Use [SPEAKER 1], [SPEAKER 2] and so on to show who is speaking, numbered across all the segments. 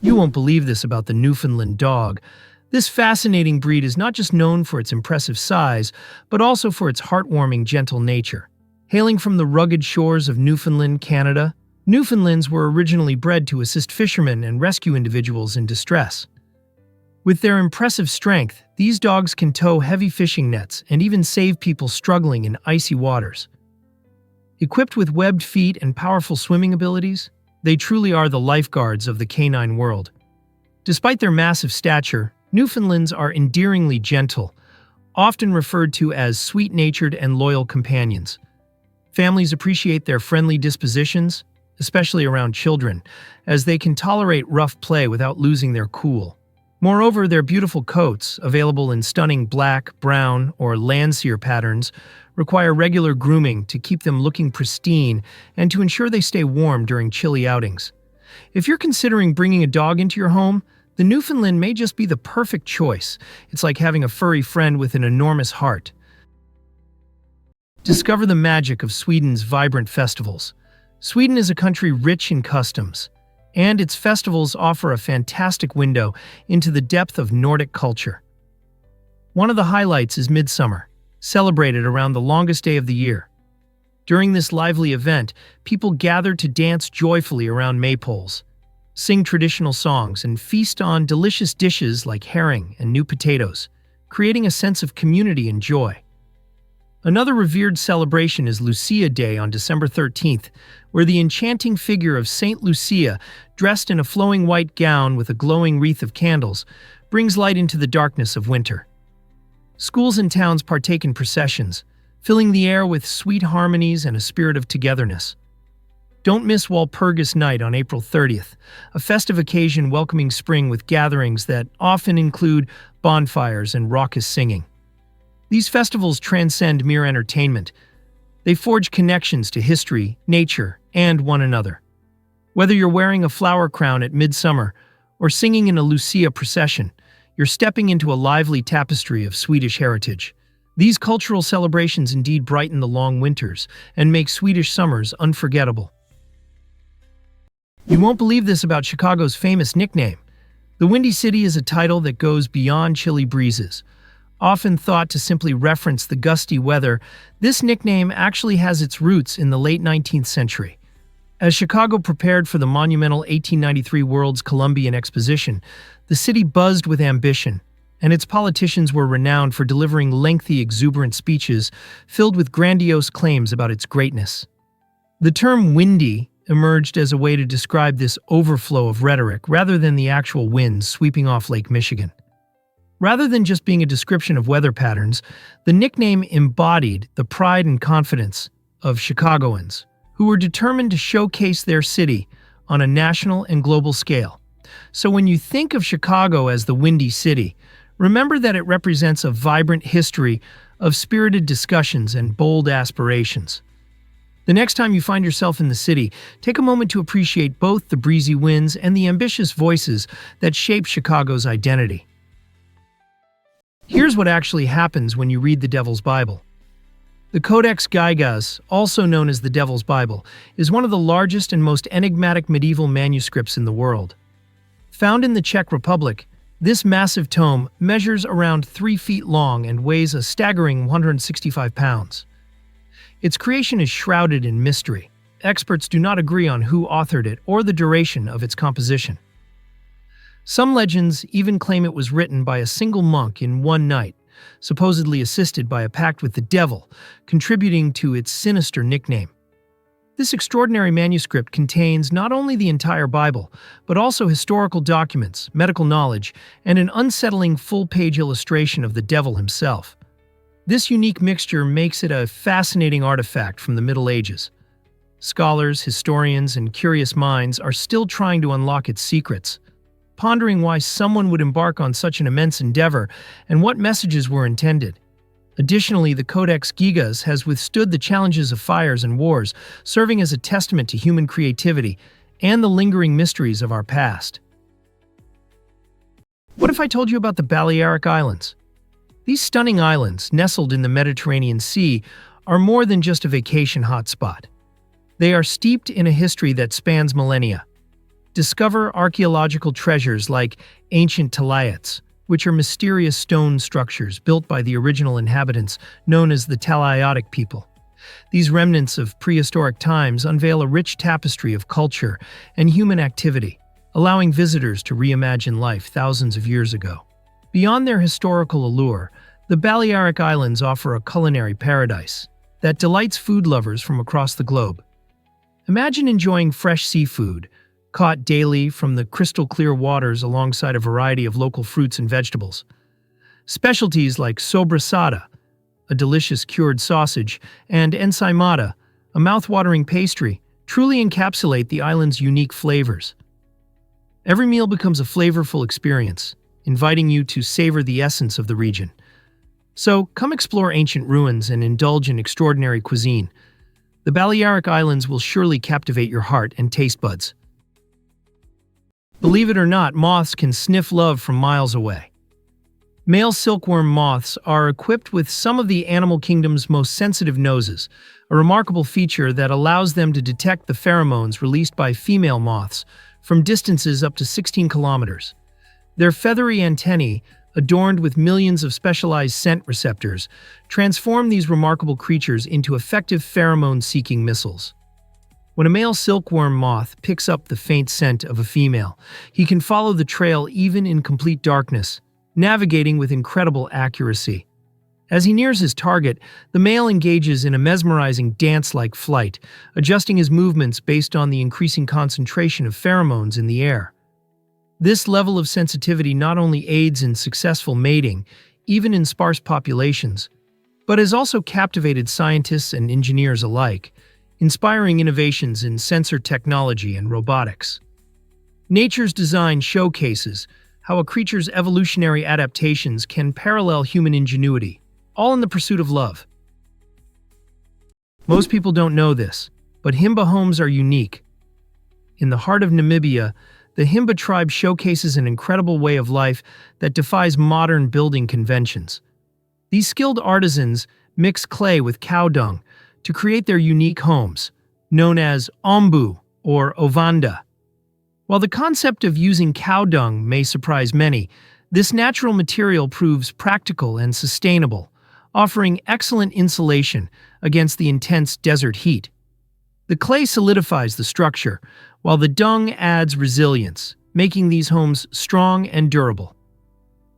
[SPEAKER 1] You won't believe this about the Newfoundland dog. This fascinating breed is not just known for its impressive size, but also for its heartwarming, gentle nature. Hailing from the rugged shores of Newfoundland, Canada, Newfoundlands were originally bred to assist fishermen and rescue individuals in distress. With their impressive strength, these dogs can tow heavy fishing nets and even save people struggling in icy waters. Equipped with webbed feet and powerful swimming abilities, they truly are the lifeguards of the canine world. Despite their massive stature, Newfoundlands are endearingly gentle, often referred to as sweet-natured and loyal companions. Families appreciate their friendly dispositions, especially around children, as they can tolerate rough play without losing their cool. Moreover, their beautiful coats, available in stunning black, brown, or Landseer patterns, require regular grooming to keep them looking pristine and to ensure they stay warm during chilly outings. If you're considering bringing a dog into your home, the Newfoundland may just be the perfect choice. It's like having a furry friend with an enormous heart. Discover the magic of Sweden's vibrant festivals. Sweden is a country rich in customs, and its festivals offer a fantastic window into the depth of Nordic culture. One of the highlights is Midsummer, celebrated around the longest day of the year. During this lively event, people gather to dance joyfully around maypoles, sing traditional songs, and feast on delicious dishes like herring and new potatoes, creating a sense of community and joy. Another revered celebration is Lucia Day on December 13th, where the enchanting figure of Saint Lucia, dressed in a flowing white gown with a glowing wreath of candles, brings light into the darkness of winter. Schools and towns partake in processions, filling the air with sweet harmonies and a spirit of togetherness. Don't miss Walpurgis Night on April 30th, a festive occasion welcoming spring with gatherings that often include bonfires and raucous singing. These festivals transcend mere entertainment. They forge connections to history, nature, and one another. Whether you're wearing a flower crown at midsummer or singing in a Lucia procession, you're stepping into a lively tapestry of Swedish heritage. These cultural celebrations indeed brighten the long winters and make Swedish summers unforgettable. You won't believe this about Chicago's famous nickname. The Windy City is a title that goes beyond chilly breezes. Often thought to simply reference the gusty weather, this nickname actually has its roots in the late 19th century. As Chicago prepared for the monumental 1893 World's Columbian Exposition, the city buzzed with ambition, and its politicians were renowned for delivering lengthy, exuberant speeches filled with grandiose claims about its greatness. The term windy emerged as a way to describe this overflow of rhetoric rather than the actual winds sweeping off Lake Michigan. Rather than just being a description of weather patterns, the nickname embodied the pride and confidence of Chicagoans, who were determined to showcase their city on a national and global scale. So when you think of Chicago as the Windy City, remember that it represents a vibrant history of spirited discussions and bold aspirations. The next time you find yourself in the city, take a moment to appreciate both the breezy winds and the ambitious voices that shape Chicago's identity. Here's what actually happens when you read the Devil's Bible. The Codex Gigas, also known as the Devil's Bible, is one of the largest and most enigmatic medieval manuscripts in the world. Found in the Czech Republic, this massive tome measures around 3 feet long and weighs a staggering 165 pounds. Its creation is shrouded in mystery. Experts do not agree on who authored it or the duration of its composition. Some legends even claim it was written by a single monk in one night, supposedly assisted by a pact with the devil, contributing to its sinister nickname. This extraordinary manuscript contains not only the entire Bible, but also historical documents, medical knowledge, and an unsettling full-page illustration of the devil himself. This unique mixture makes it a fascinating artifact from the Middle Ages. Scholars, historians, and curious minds are still trying to unlock its secrets, pondering why someone would embark on such an immense endeavor and what messages were intended. Additionally, the Codex Gigas has withstood the challenges of fires and wars, serving as a testament to human creativity and the lingering mysteries of our past. What if I told you about the Balearic Islands? These stunning islands, nestled in the Mediterranean Sea, are more than just a vacation hotspot. They are steeped in a history that spans millennia. Discover archaeological treasures like ancient talayots, which are mysterious stone structures built by the original inhabitants known as the Talayotic people. These remnants of prehistoric times unveil a rich tapestry of culture and human activity, allowing visitors to reimagine life thousands of years ago. Beyond their historical allure, the Balearic Islands offer a culinary paradise that delights food lovers from across the globe. Imagine enjoying fresh seafood, caught daily from the crystal-clear waters alongside a variety of local fruits and vegetables. Specialties like sobrasada, a delicious cured sausage, and ensaimada, a mouth-watering pastry, truly encapsulate the island's unique flavors. Every meal becomes a flavorful experience, inviting you to savor the essence of the region. So, come explore ancient ruins and indulge in extraordinary cuisine. The Balearic Islands will surely captivate your heart and taste buds. Believe it or not, moths can sniff love from miles away. Male silkworm moths are equipped with some of the animal kingdom's most sensitive noses, a remarkable feature that allows them to detect the pheromones released by female moths from distances up to 16 kilometers. Their feathery antennae, adorned with millions of specialized scent receptors, transform these remarkable creatures into effective pheromone-seeking missiles. When a male silkworm moth picks up the faint scent of a female, he can follow the trail even in complete darkness, navigating with incredible accuracy. As he nears his target, the male engages in a mesmerizing dance-like flight, adjusting his movements based on the increasing concentration of pheromones in the air. This level of sensitivity not only aids in successful mating, even in sparse populations, but has also captivated scientists and engineers alike, inspiring innovations in sensor technology and robotics. Nature's design showcases how a creature's evolutionary adaptations can parallel human ingenuity, all in the pursuit of love. Most people don't know this, but Himba homes are unique. In the heart of Namibia, the Himba tribe showcases an incredible way of life that defies modern building conventions. These skilled artisans mix clay with cow dung to create their unique homes, known as ombu or ovanda. While the concept of using cow dung may surprise many, this natural material proves practical and sustainable, offering excellent insulation against the intense desert heat. The clay solidifies the structure, while the dung adds resilience, making these homes strong and durable.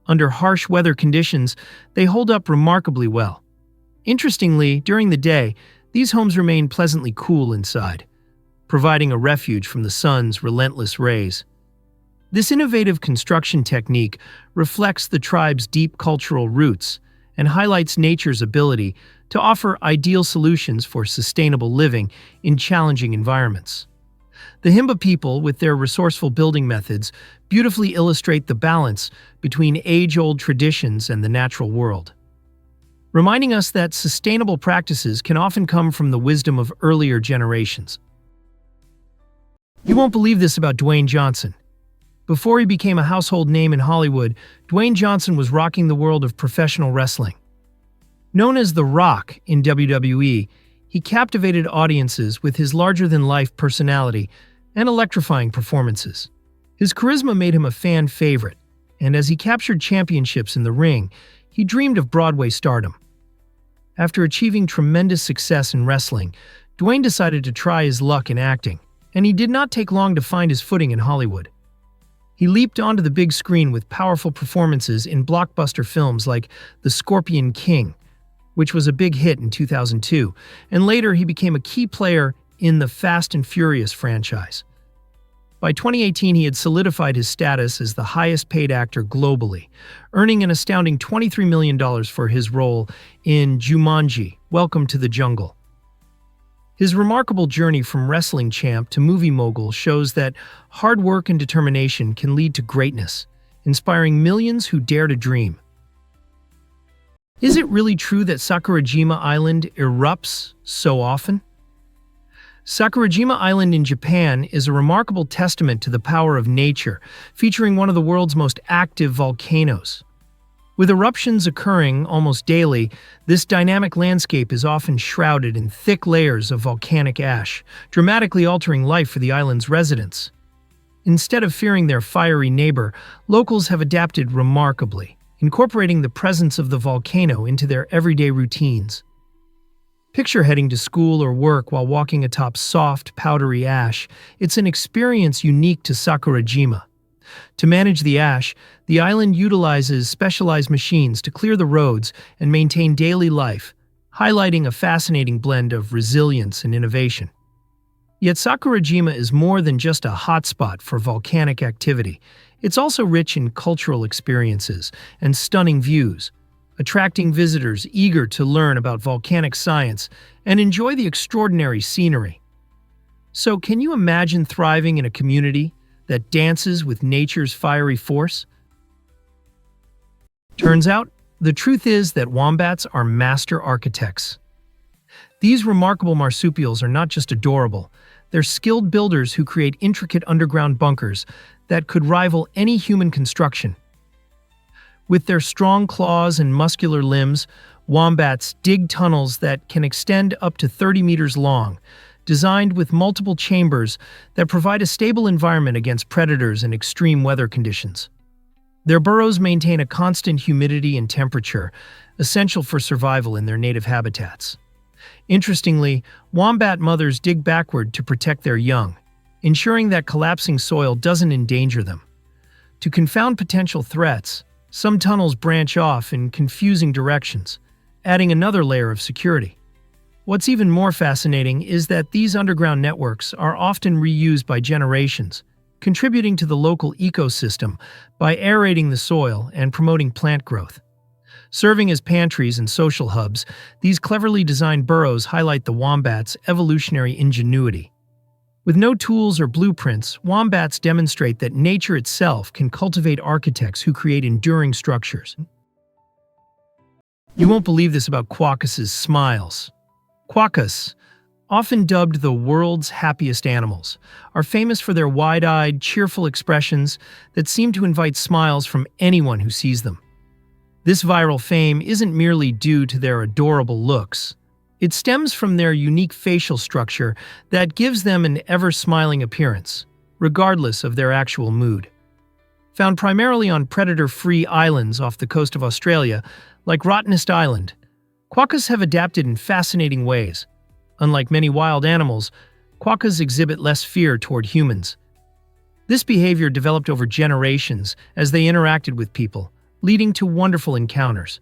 [SPEAKER 1] Under harsh weather conditions, they hold up remarkably well. Interestingly, during the day, these homes remain pleasantly cool inside, providing a refuge from the sun's relentless rays. This innovative construction technique reflects the tribe's deep cultural roots and highlights nature's ability to offer ideal solutions for sustainable living in challenging environments. The Himba people, with their resourceful building methods, beautifully illustrate the balance between age-old traditions and the natural world, reminding us that sustainable practices can often come from the wisdom of earlier generations. You won't believe this about Dwayne Johnson. Before he became a household name in Hollywood, Dwayne Johnson was rocking the world of professional wrestling. Known as The Rock in WWE, he captivated audiences with his larger-than-life personality and electrifying performances. His charisma made him a fan favorite, and as he captured championships in the ring, he dreamed of Broadway stardom. After achieving tremendous success in wrestling, Dwayne decided to try his luck in acting, and he did not take long to find his footing in Hollywood. He leaped onto the big screen with powerful performances in blockbuster films like The Scorpion King, which was a big hit in 2002, and later he became a key player in the Fast and Furious franchise. By 2018, he had solidified his status as the highest-paid actor globally, earning an astounding $23 million for his role in Jumanji: Welcome to the Jungle. His remarkable journey from wrestling champ to movie mogul shows that hard work and determination can lead to greatness, inspiring millions who dare to dream. Is it really true that Sakurajima Island erupts so often? Sakurajima Island in Japan is a remarkable testament to the power of nature, featuring one of the world's most active volcanoes. With eruptions occurring almost daily, this dynamic landscape is often shrouded in thick layers of volcanic ash, dramatically altering life for the island's residents. Instead of fearing their fiery neighbor, locals have adapted remarkably, incorporating the presence of the volcano into their everyday routines. Picture heading to school or work while walking atop soft, powdery ash. It's an experience unique to Sakurajima. To manage the ash, the island utilizes specialized machines to clear the roads and maintain daily life, highlighting a fascinating blend of resilience and innovation. Yet Sakurajima is more than just a hotspot for volcanic activity. It's also rich in cultural experiences and stunning views, attracting visitors eager to learn about volcanic science and enjoy the extraordinary scenery. So, can you imagine thriving in a community that dances with nature's fiery force? Turns out, the truth is that wombats are master architects. These remarkable marsupials are not just adorable, they're skilled builders who create intricate underground bunkers that could rival any human construction. With their strong claws and muscular limbs, wombats dig tunnels that can extend up to 30 meters long, designed with multiple chambers that provide a stable environment against predators and extreme weather conditions. Their burrows maintain a constant humidity and temperature, essential for survival in their native habitats. Interestingly, wombat mothers dig backward to protect their young, ensuring that collapsing soil doesn't endanger them. To confound potential threats, some tunnels branch off in confusing directions, adding another layer of security. What's even more fascinating is that these underground networks are often reused by generations, contributing to the local ecosystem by aerating the soil and promoting plant growth. Serving as pantries and social hubs, these cleverly designed burrows highlight the wombat's evolutionary ingenuity. With no tools or blueprints, wombats demonstrate that nature itself can cultivate architects who create enduring structures. You won't believe this about quokkas' smiles. Quokkas, often dubbed the world's happiest animals, are famous for their wide-eyed, cheerful expressions that seem to invite smiles from anyone who sees them. This viral fame isn't merely due to their adorable looks. It stems from their unique facial structure that gives them an ever-smiling appearance, regardless of their actual mood. Found primarily on predator-free islands off the coast of Australia, like Rottnest Island, quokkas have adapted in fascinating ways. Unlike many wild animals, quokkas exhibit less fear toward humans. This behavior developed over generations as they interacted with people, leading to wonderful encounters.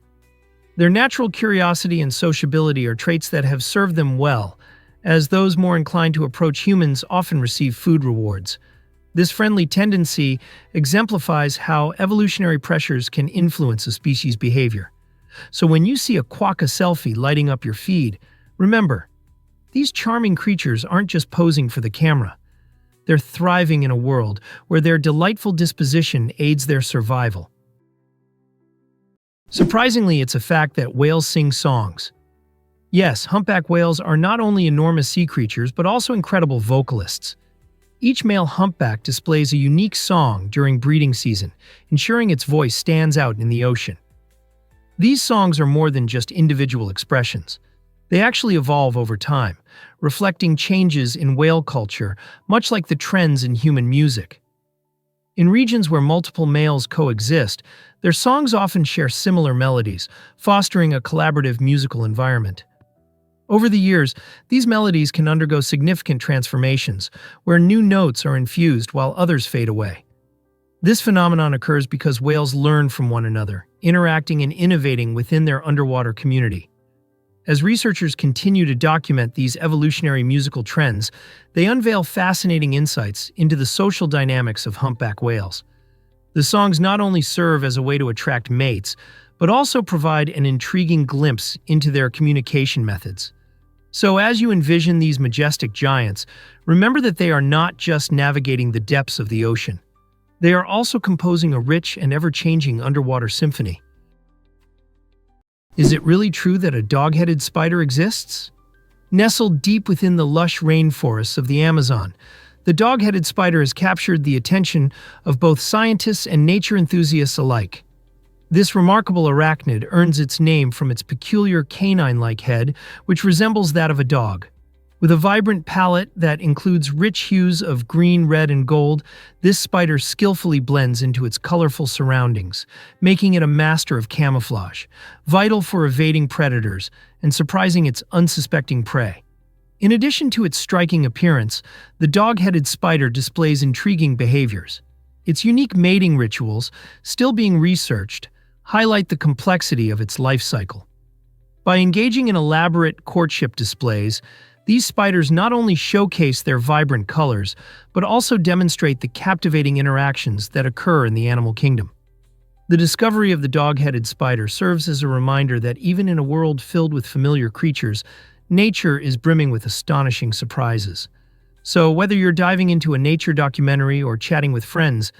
[SPEAKER 1] Their natural curiosity and sociability are traits that have served them well, as those more inclined to approach humans often receive food rewards. This friendly tendency exemplifies how evolutionary pressures can influence a species' behavior. So when you see a quokka selfie lighting up your feed, remember, these charming creatures aren't just posing for the camera. They're thriving in a world where their delightful disposition aids their survival. Surprisingly, it's a fact that whales sing songs. Yes, humpback whales are not only enormous sea creatures, but also incredible vocalists. Each male humpback displays a unique song during breeding season, ensuring its voice stands out in the ocean. These songs are more than just individual expressions. They actually evolve over time, reflecting changes in whale culture, much like the trends in human music. In regions where multiple males coexist, their songs often share similar melodies, fostering a collaborative musical environment. Over the years, these melodies can undergo significant transformations, where new notes are infused while others fade away. This phenomenon occurs because whales learn from one another, interacting and innovating within their underwater community. As researchers continue to document these evolutionary musical trends, they unveil fascinating insights into the social dynamics of humpback whales. The songs not only serve as a way to attract mates, but also provide an intriguing glimpse into their communication methods. So as you envision these majestic giants, remember that they are not just navigating the depths of the ocean. They are also composing a rich and ever-changing underwater symphony. Is it really true that a dog-headed spider exists? Nestled deep within the lush rainforests of the Amazon, the dog-headed spider has captured the attention of both scientists and nature enthusiasts alike. This remarkable arachnid earns its name from its peculiar canine-like head, which resembles that of a dog. With a vibrant palette that includes rich hues of green, red, and gold, this spider skillfully blends into its colorful surroundings, making it a master of camouflage, vital for evading predators and surprising its unsuspecting prey. In addition to its striking appearance, the dog-headed spider displays intriguing behaviors. Its unique mating rituals, still being researched, highlight the complexity of its life cycle. By engaging in elaborate courtship displays, these spiders not only showcase their vibrant colors, but also demonstrate the captivating interactions that occur in the animal kingdom. The discovery of the dog-headed spider serves as a reminder that even in a world filled with familiar creatures, nature is brimming with astonishing surprises. So whether you're diving into a nature documentary or chatting with friends,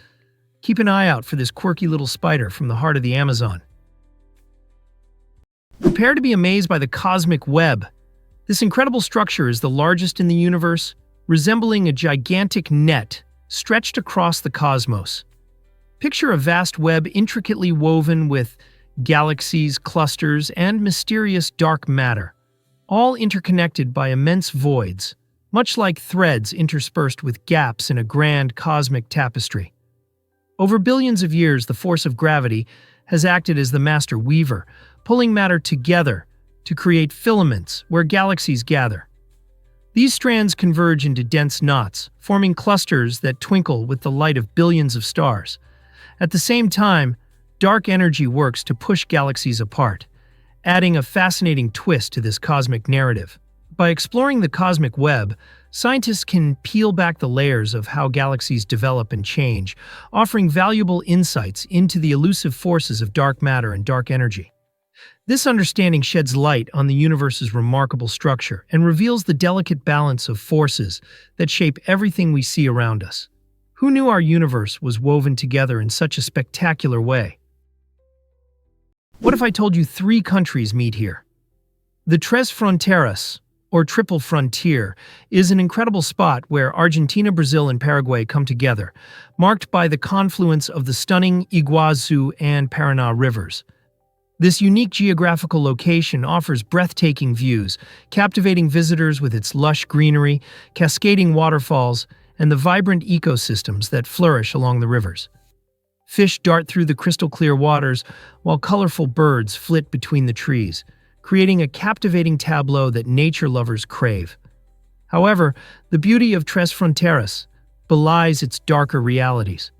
[SPEAKER 1] keep an eye out for this quirky little spider from the heart of the Amazon. Prepare to be amazed by the cosmic web. This incredible structure is the largest in the universe, resembling a gigantic net stretched across the cosmos. Picture a vast web intricately woven with galaxies, clusters, and mysterious dark matter, all interconnected by immense voids, much like threads interspersed with gaps in a grand cosmic tapestry. Over billions of years, the force of gravity has acted as the master weaver, pulling matter together to create filaments where galaxies gather. These strands converge into dense knots, forming clusters that twinkle with the light of billions of stars. At the same time, dark energy works to push galaxies apart, adding a fascinating twist to this cosmic narrative. By exploring the cosmic web, scientists can peel back the layers of how galaxies develop and change, offering valuable insights into the elusive forces of dark matter and dark energy. This understanding sheds light on the universe's remarkable structure and reveals the delicate balance of forces that shape everything we see around us. Who knew our universe was woven together in such a spectacular way? What if I told you 3 countries meet here? The Tres Fronteras, or Triple Frontier, is an incredible spot where Argentina, Brazil, and Paraguay come together, marked by the confluence of the stunning Iguazu and Paraná rivers. This unique geographical location offers breathtaking views, captivating visitors with its lush greenery, cascading waterfalls, and the vibrant ecosystems that flourish along the rivers. Fish dart through the crystal-clear waters, while colorful birds flit between the trees, creating a captivating tableau that nature lovers crave. However, the beauty of Tres Fronteras belies its darker realities.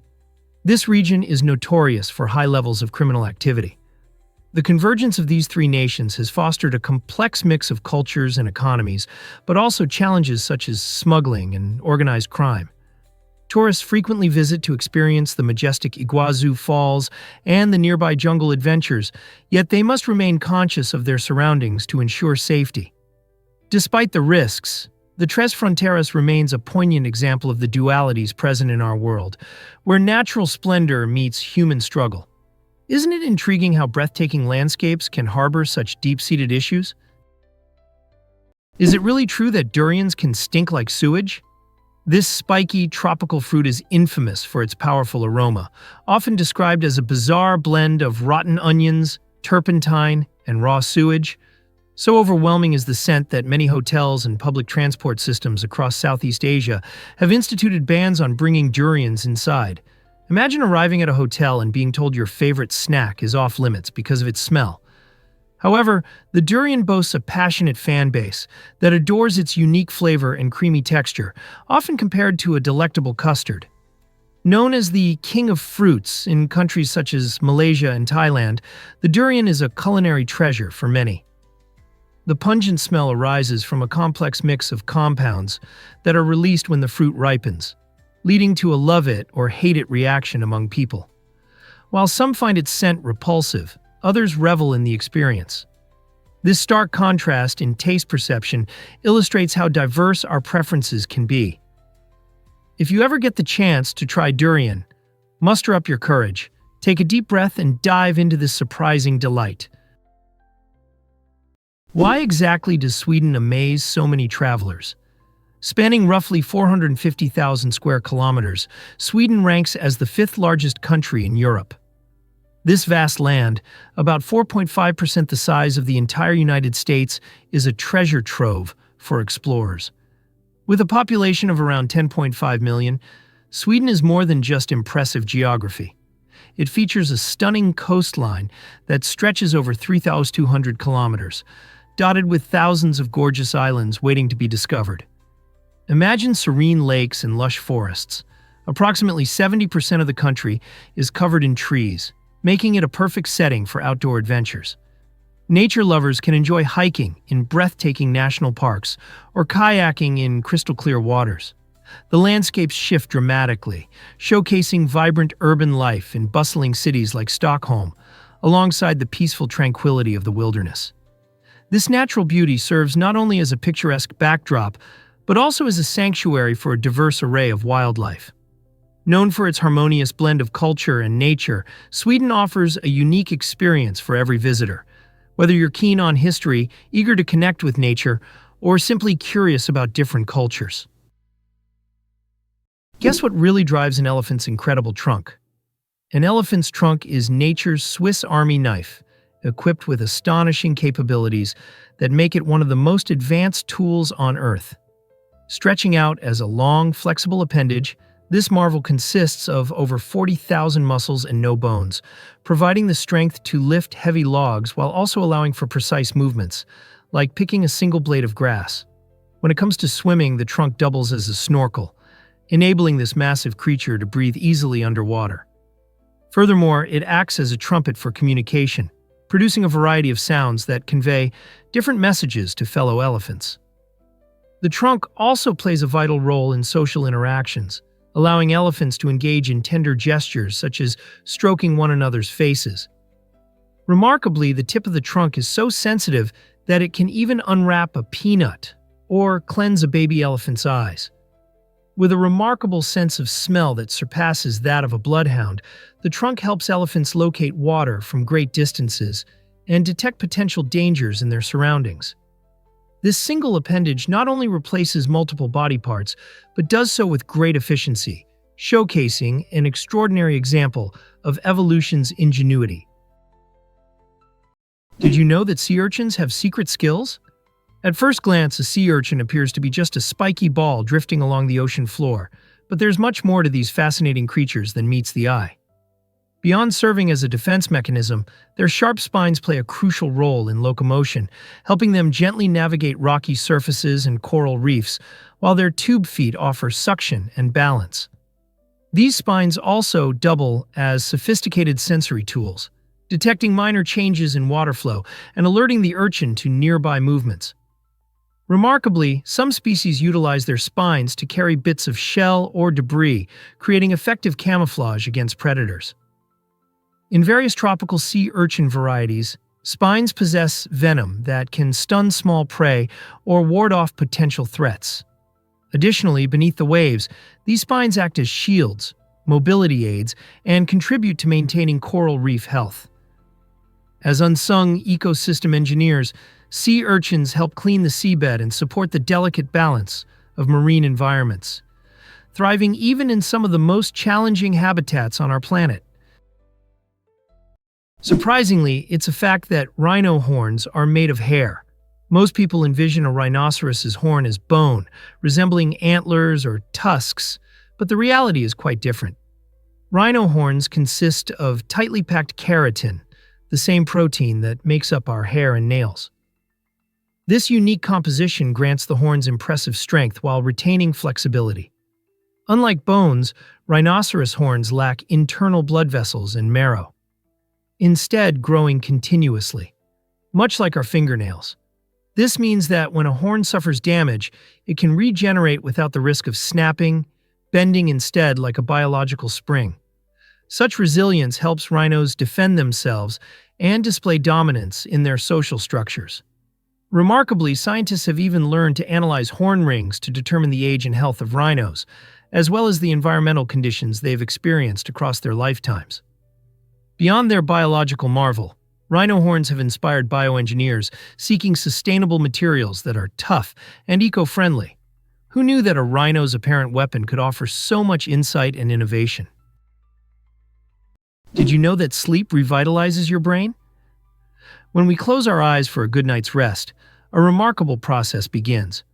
[SPEAKER 1] This region is notorious for high levels of criminal activity. The convergence of these 3 nations has fostered a complex mix of cultures and economies, but also challenges such as smuggling and organized crime. Tourists frequently visit to experience the majestic Iguazu Falls and the nearby jungle adventures, yet they must remain conscious of their surroundings to ensure safety. Despite the risks, the Tres Fronteras remains a poignant example of the dualities present in our world, where natural splendor meets human struggle. Isn't it intriguing how breathtaking landscapes can harbor such deep-seated issues? Is it really true that durians can stink like sewage? This spiky, tropical fruit is infamous for its powerful aroma, often described as a bizarre blend of rotten onions, turpentine, and raw sewage. So overwhelming is the scent that many hotels and public transport systems across Southeast Asia have instituted bans on bringing durians inside. Imagine arriving at a hotel and being told your favorite snack is off-limits because of its smell. However, the durian boasts a passionate fan base that adores its unique flavor and creamy texture, often compared to a delectable custard. Known as the king of fruits in countries such as Malaysia and Thailand, the durian is a culinary treasure for many. The pungent smell arises from a complex mix of compounds that are released when the fruit ripens, leading to a love-it or hate-it reaction among people. While some find its scent repulsive, others revel in the experience. This stark contrast in taste perception illustrates how diverse our preferences can be. If you ever get the chance to try durian, muster up your courage, take a deep breath, and dive into this surprising delight. Why exactly does Sweden amaze so many travelers? Spanning roughly 450,000 square kilometers, Sweden ranks as the 5th largest country in Europe. This vast land, about 4.5% the size of the entire United States, is a treasure trove for explorers. With a population of around 10.5 million, Sweden is more than just impressive geography. It features a stunning coastline that stretches over 3,200 kilometers, dotted with thousands of gorgeous islands waiting to be discovered. Imagine serene lakes and lush forests. Approximately 70% of the country is covered in trees, making it a perfect setting for outdoor adventures. Nature lovers can enjoy hiking in breathtaking national parks or kayaking in crystal-clear waters. The landscapes shift dramatically, showcasing vibrant urban life in bustling cities like Stockholm, alongside the peaceful tranquility of the wilderness. This natural beauty serves not only as a picturesque backdrop, but also as a sanctuary for a diverse array of wildlife. Known for its harmonious blend of culture and nature, Sweden offers a unique experience for every visitor. Whether you're keen on history, eager to connect with nature, or simply curious about different cultures. Guess what really drives an elephant's incredible trunk? An elephant's trunk is nature's Swiss Army knife, equipped with astonishing capabilities that make it one of the most advanced tools on Earth. Stretching out as a long, flexible appendage, this marvel consists of over 40,000 muscles and no bones, providing the strength to lift heavy logs while also allowing for precise movements, like picking a single blade of grass. When it comes to swimming, the trunk doubles as a snorkel, enabling this massive creature to breathe easily underwater. Furthermore, it acts as a trumpet for communication, producing a variety of sounds that convey different messages to fellow elephants. The trunk also plays a vital role in social interactions, allowing elephants to engage in tender gestures such as stroking one another's faces. Remarkably, the tip of the trunk is so sensitive that it can even unwrap a peanut or cleanse a baby elephant's eyes. With a remarkable sense of smell that surpasses that of a bloodhound, the trunk helps elephants locate water from great distances and detect potential dangers in their surroundings. This single appendage not only replaces multiple body parts, but does so with great efficiency, showcasing an extraordinary example of evolution's ingenuity. Did you know that sea urchins have secret skills? At first glance, a sea urchin appears to be just a spiky ball drifting along the ocean floor, but there's much more to these fascinating creatures than meets the eye. Beyond serving as a defense mechanism, their sharp spines play a crucial role in locomotion, helping them gently navigate rocky surfaces and coral reefs, while their tube feet offer suction and balance. These spines also double as sophisticated sensory tools, detecting minor changes in water flow and alerting the urchin to nearby movements. Remarkably, some species utilize their spines to carry bits of shell or debris, creating effective camouflage against predators. In various tropical sea urchin varieties, spines possess venom that can stun small prey or ward off potential threats. Additionally, beneath the waves, these spines act as shields, mobility aids, and contribute to maintaining coral reef health. As unsung ecosystem engineers, sea urchins help clean the seabed and support the delicate balance of marine environments, thriving even in some of the most challenging habitats on our planet. Surprisingly, it's a fact that rhino horns are made of hair. Most people envision a rhinoceros's horn as bone, resembling antlers or tusks, but the reality is quite different. Rhino horns consist of tightly packed keratin, the same protein that makes up our hair and nails. This unique composition grants the horns impressive strength while retaining flexibility. Unlike bones, rhinoceros horns lack internal blood vessels and marrow, instead growing continuously, much like our fingernails. This means that when a horn suffers damage, it can regenerate without the risk of snapping, bending instead like a biological spring. Such resilience helps rhinos defend themselves and display dominance in their social structures. Remarkably, scientists have even learned to analyze horn rings to determine the age and health of rhinos, as well as the environmental conditions they've experienced across their lifetimes. Beyond their biological marvel, rhino horns have inspired bioengineers seeking sustainable materials that are tough and eco-friendly. Who knew that a rhino's apparent weapon could offer so much insight and innovation? Did you know that sleep revitalizes your brain? When we close our eyes for a good night's rest, a remarkable process begins.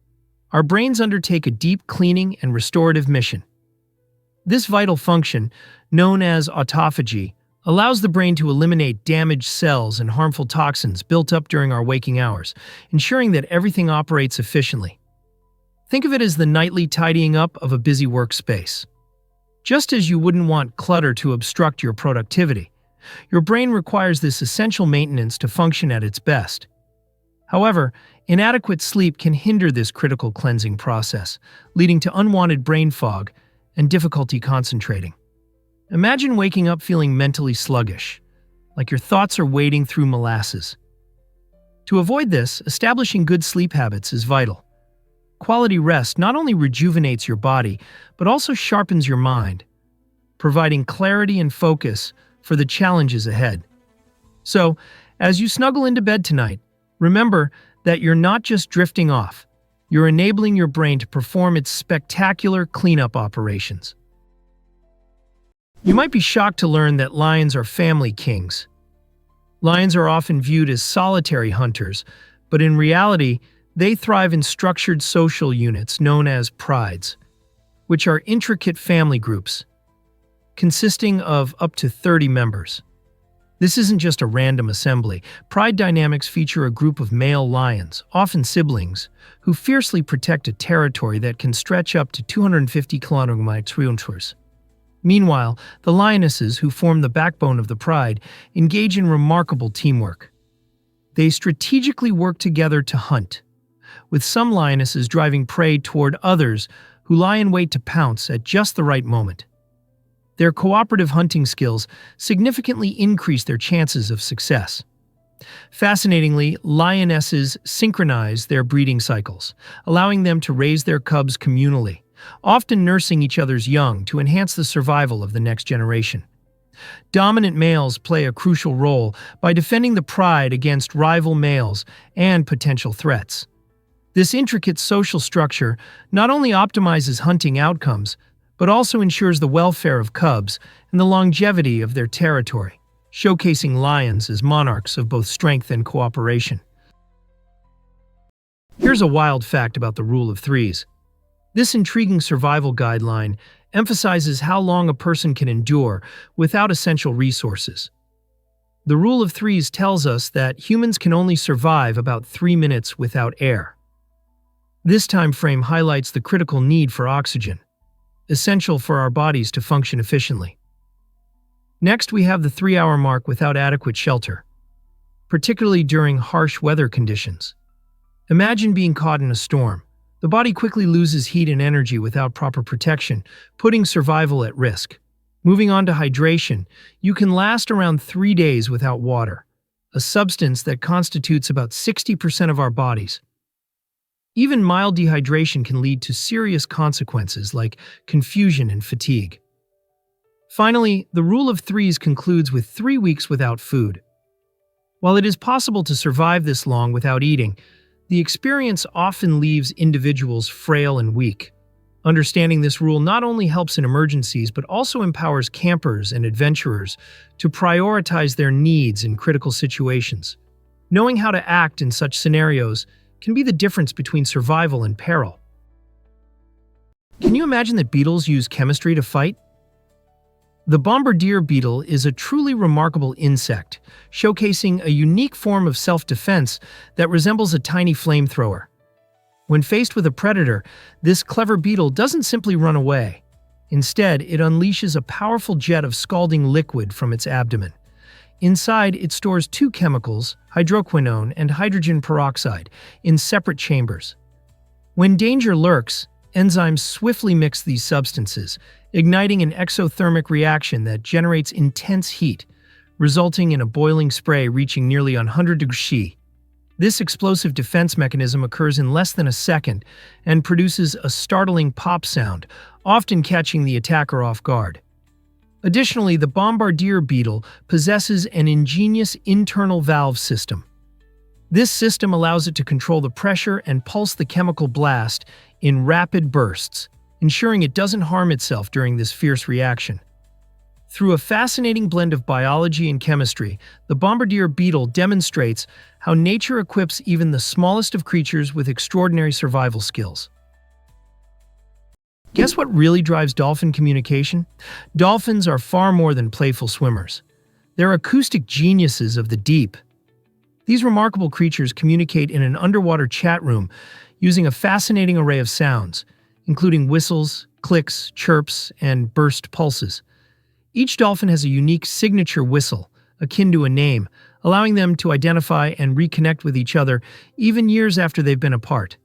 [SPEAKER 1] our brains undertake a deep cleaning and restorative mission. This vital function, known as autophagy, allows the brain to eliminate damaged cells and harmful toxins built up during our waking hours, ensuring that everything operates efficiently. Think of it as the nightly tidying up of a busy workspace. Just as you wouldn't want clutter to obstruct your productivity, your brain requires this essential maintenance to function at its best. However, inadequate sleep can hinder this critical cleansing process, leading to unwanted brain fog and difficulty concentrating. Imagine waking up feeling mentally sluggish, like your thoughts are wading through molasses. To avoid this, establishing good sleep habits is vital. Quality rest not only rejuvenates your body, but also sharpens your mind, providing clarity and focus for the challenges ahead. So, as you snuggle into bed tonight, remember that you're not just drifting off, you're enabling your brain to perform its spectacular cleanup operations. You might be shocked to learn that lions are family kings. Lions are often viewed as solitary hunters, but in reality, they thrive in structured social units known as prides, which are intricate family groups, consisting of up to 30 members. This isn't just a random assembly. Pride dynamics feature a group of male lions, often siblings, who fiercely protect a territory that can stretch up to 250 kilometers. Meanwhile, the lionesses, who form the backbone of the pride, engage in remarkable teamwork. They strategically work together to hunt, with some lionesses driving prey toward others who lie in wait to pounce at just the right moment. Their cooperative hunting skills significantly increase their chances of success. Fascinatingly, lionesses synchronize their breeding cycles, allowing them to raise their cubs communally, often nursing each other's young to enhance the survival of the next generation. Dominant males play a crucial role by defending the pride against rival males and potential threats. This intricate social structure not only optimizes hunting outcomes, but also ensures the welfare of cubs and the longevity of their territory, showcasing lions as monarchs of both strength and cooperation. Here's a wild fact about the rule of threes. This intriguing survival guideline emphasizes how long a person can endure without essential resources. The rule of threes tells us that humans can only survive about 3 minutes without air. This time frame highlights the critical need for oxygen, essential for our bodies to function efficiently. Next, we have the 3-hour mark without adequate shelter, particularly during harsh weather conditions. Imagine being caught in a storm. The body quickly loses heat and energy without proper protection, putting survival at risk. Moving on to hydration, you can last around 3 days without water, a substance that constitutes about 60% of our bodies. Even mild dehydration can lead to serious consequences like confusion and fatigue. Finally, the rule of threes concludes with 3 weeks without food. While it is possible to survive this long without eating, the experience often leaves individuals frail and weak. Understanding this rule not only helps in emergencies but also empowers campers and adventurers to prioritize their needs in critical situations. Knowing how to act in such scenarios can be the difference between survival and peril. Can you imagine that beetles use chemistry to fight? The bombardier beetle is a truly remarkable insect, showcasing a unique form of self-defense that resembles a tiny flamethrower. When faced with a predator, this clever beetle doesn't simply run away. Instead, it unleashes a powerful jet of scalding liquid from its abdomen. Inside, it stores 2 chemicals, hydroquinone and hydrogen peroxide, in separate chambers. When danger lurks, enzymes swiftly mix these substances, igniting an exothermic reaction that generates intense heat, resulting in a boiling spray reaching nearly 100 degrees C. This explosive defense mechanism occurs in less than a second and produces a startling pop sound, often catching the attacker off guard. Additionally, the bombardier beetle possesses an ingenious internal valve system. This system allows it to control the pressure and pulse the chemical blast in rapid bursts, ensuring it doesn't harm itself during this fierce reaction. Through a fascinating blend of biology and chemistry, the bombardier beetle demonstrates how nature equips even the smallest of creatures with extraordinary survival skills. Guess what really drives dolphin communication? Dolphins are far more than playful swimmers. They're acoustic geniuses of the deep. These remarkable creatures communicate in an underwater chat room using a fascinating array of sounds, including whistles, clicks, chirps, and burst pulses. Each dolphin has a unique signature whistle, akin to a name, allowing them to identify and reconnect with each other even years after they've been apart.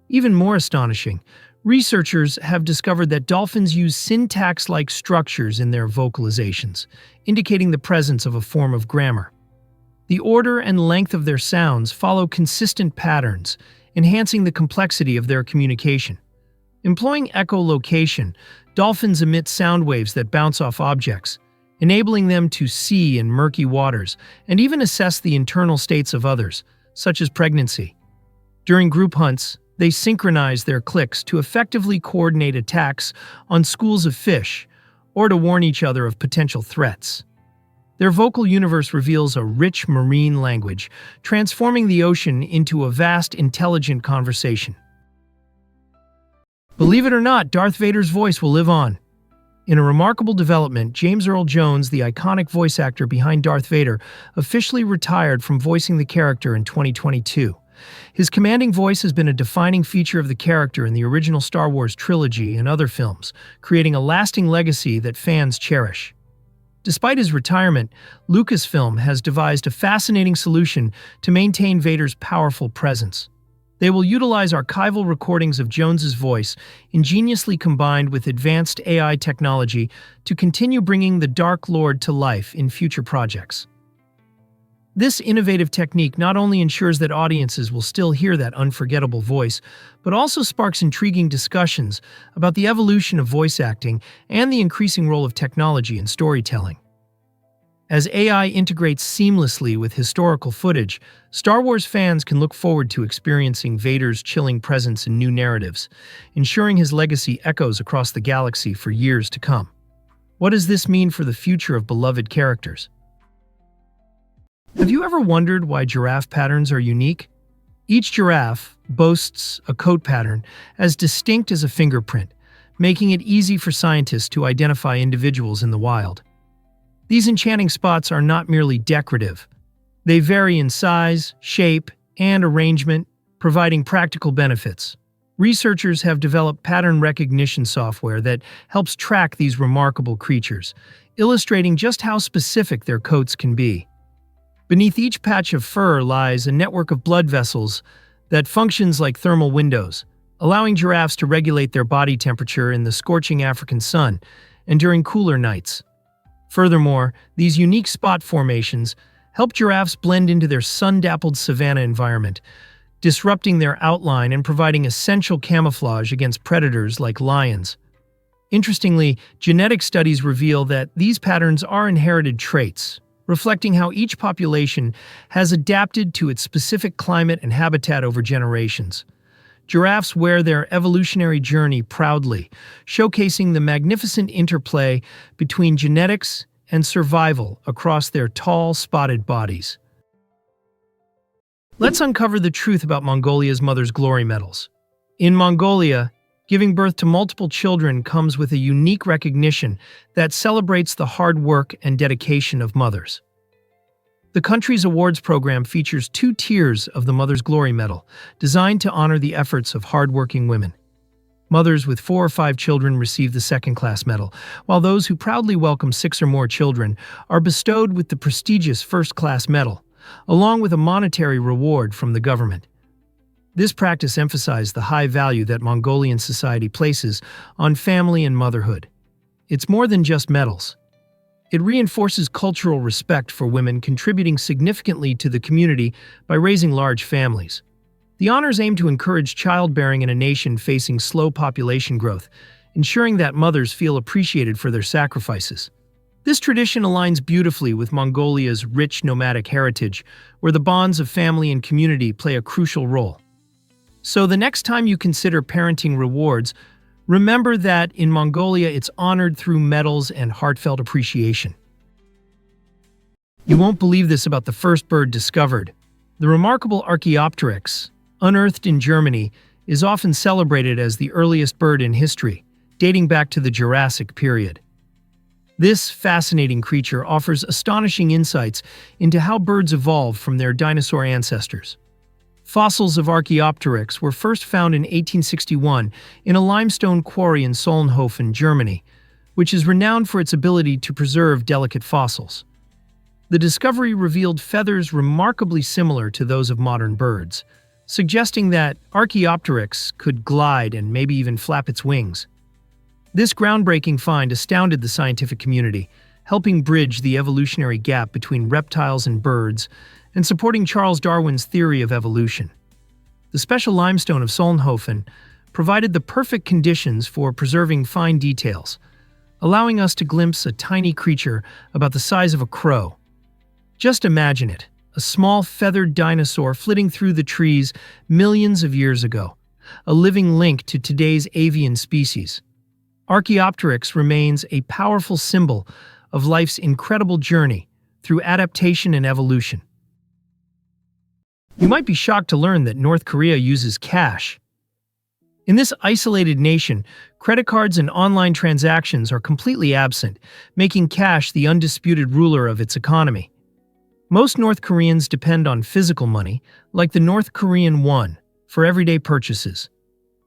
[SPEAKER 1] Even more astonishing, researchers have discovered that dolphins use syntax-like structures in their vocalizations, indicating the presence of a form of grammar. The order and length of their sounds follow consistent patterns, enhancing the complexity of their communication. Employing echolocation, dolphins emit sound waves that bounce off objects, enabling them to see in murky waters and even assess the internal states of others, such as pregnancy. During group hunts, they synchronize their clicks to effectively coordinate attacks on schools of fish or to warn each other of potential threats. Their vocal universe reveals a rich marine language, transforming the ocean into a vast, intelligent conversation. Believe it or not, Darth Vader's voice will live on. In a remarkable development, James Earl Jones, the iconic voice actor behind Darth Vader, officially retired from voicing the character in 2022. His commanding voice has been a defining feature of the character in the original Star Wars trilogy and other films, creating a lasting legacy that fans cherish. Despite his retirement, Lucasfilm has devised a fascinating solution to maintain Vader's powerful presence. They will utilize archival recordings of Jones's voice, ingeniously combined with advanced AI technology, to continue bringing the Dark Lord to life in future projects. This innovative technique not only ensures that audiences will still hear that unforgettable voice, but also sparks intriguing discussions about the evolution of voice acting and the increasing role of technology in storytelling. As AI integrates seamlessly with historical footage, Star Wars fans can look forward to experiencing Vader's chilling presence in new narratives, ensuring his legacy echoes across the galaxy for years to come. What does this mean for the future of beloved characters? Have you ever wondered why giraffe patterns are unique? Each giraffe boasts a coat pattern as distinct as a fingerprint, making it easy for scientists to identify individuals in the wild. These enchanting spots are not merely decorative. They vary in size, shape, and arrangement, providing practical benefits. Researchers have developed pattern recognition software that helps track these remarkable creatures, illustrating just how specific their coats can be. Beneath each patch of fur lies a network of blood vessels that functions like thermal windows, allowing giraffes to regulate their body temperature in the scorching African sun and during cooler nights. Furthermore, these unique spot formations help giraffes blend into their sun-dappled savanna environment, disrupting their outline and providing essential camouflage against predators like lions. Interestingly, genetic studies reveal that these patterns are inherited traits, reflecting how each population has adapted to its specific climate and habitat over generations. Giraffes wear their evolutionary journey proudly, showcasing the magnificent interplay between genetics and survival across their tall, spotted bodies. Let's uncover the truth about Mongolia's Mother's Glory medals. In Mongolia, giving birth to multiple children comes with a unique recognition that celebrates the hard work and dedication of mothers. The country's awards program features 2 tiers of the Mother's Glory Medal, designed to honor the efforts of hardworking women. Mothers with 4 or 5 children receive the second-class medal, while those who proudly welcome 6 or more children are bestowed with the prestigious first-class medal, along with a monetary reward from the government. This practice emphasized the high value that Mongolian society places on family and motherhood. It's more than just medals. It reinforces cultural respect for women, contributing significantly to the community by raising large families. The honors aim to encourage childbearing in a nation facing slow population growth, ensuring that mothers feel appreciated for their sacrifices. This tradition aligns beautifully with Mongolia's rich nomadic heritage, where the bonds of family and community play a crucial role. So the next time you consider parenting rewards, remember that in Mongolia it's honored through medals and heartfelt appreciation. You won't believe this about the first bird discovered. The remarkable Archaeopteryx, unearthed in Germany, is often celebrated as the earliest bird in history, dating back to the Jurassic period. This fascinating creature offers astonishing insights into how birds evolved from their dinosaur ancestors. Fossils of Archaeopteryx were first found in 1861 in a limestone quarry in Solnhofen, Germany, which is renowned for its ability to preserve delicate fossils. The discovery revealed feathers remarkably similar to those of modern birds, suggesting that Archaeopteryx could glide and maybe even flap its wings. This groundbreaking find astounded the scientific community, helping bridge the evolutionary gap between reptiles and birds and supporting Charles Darwin's theory of evolution. The special limestone of Solnhofen provided the perfect conditions for preserving fine details, allowing us to glimpse a tiny creature about the size of a crow. Just imagine it, a small feathered dinosaur flitting through the trees millions of years ago, a living link to today's avian species. Archaeopteryx remains a powerful symbol of life's incredible journey through adaptation and evolution. You might be shocked to learn that North Korea uses cash. In this isolated nation, credit cards and online transactions are completely absent, making cash the undisputed ruler of its economy. Most North Koreans depend on physical money, like the North Korean won, for everyday purchases,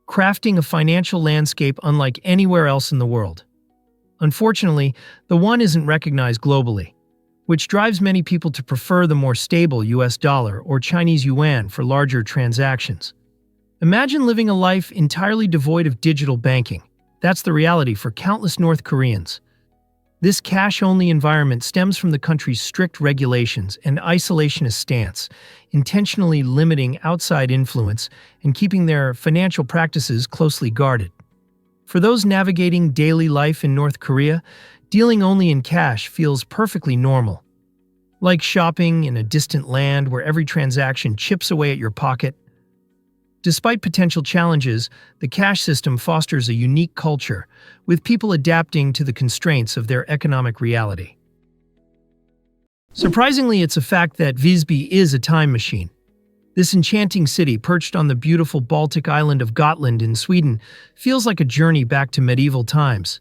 [SPEAKER 1] crafting a financial landscape unlike anywhere else in the world. Unfortunately, the won isn't recognized globally, which drives many people to prefer the more stable US dollar or Chinese yuan for larger transactions. Imagine living a life entirely devoid of digital banking. That's the reality for countless North Koreans. This cash-only environment stems from the country's strict regulations and isolationist stance, intentionally limiting outside influence and keeping their financial practices closely guarded. For those navigating daily life in North Korea, dealing only in cash feels perfectly normal. Like shopping in a distant land where every transaction chips away at your pocket. Despite potential challenges, the cash system fosters a unique culture, with people adapting to the constraints of their economic reality. Surprisingly, it's a fact that Visby is a time machine. This enchanting city, perched on the beautiful Baltic island of Gotland in Sweden, feels like a journey back to medieval times.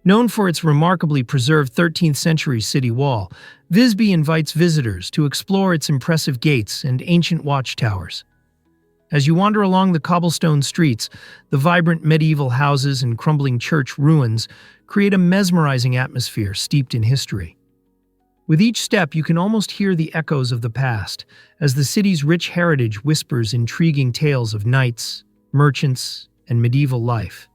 [SPEAKER 1] Known for its remarkably preserved 13th-century city wall, Visby invites visitors to explore its impressive gates and ancient watchtowers. As you wander along the cobblestone streets, the vibrant medieval houses and crumbling church ruins create a mesmerizing atmosphere steeped in history. With each step, you can almost hear the echoes of the past, as the city's rich heritage whispers intriguing tales of knights, merchants, and medieval life.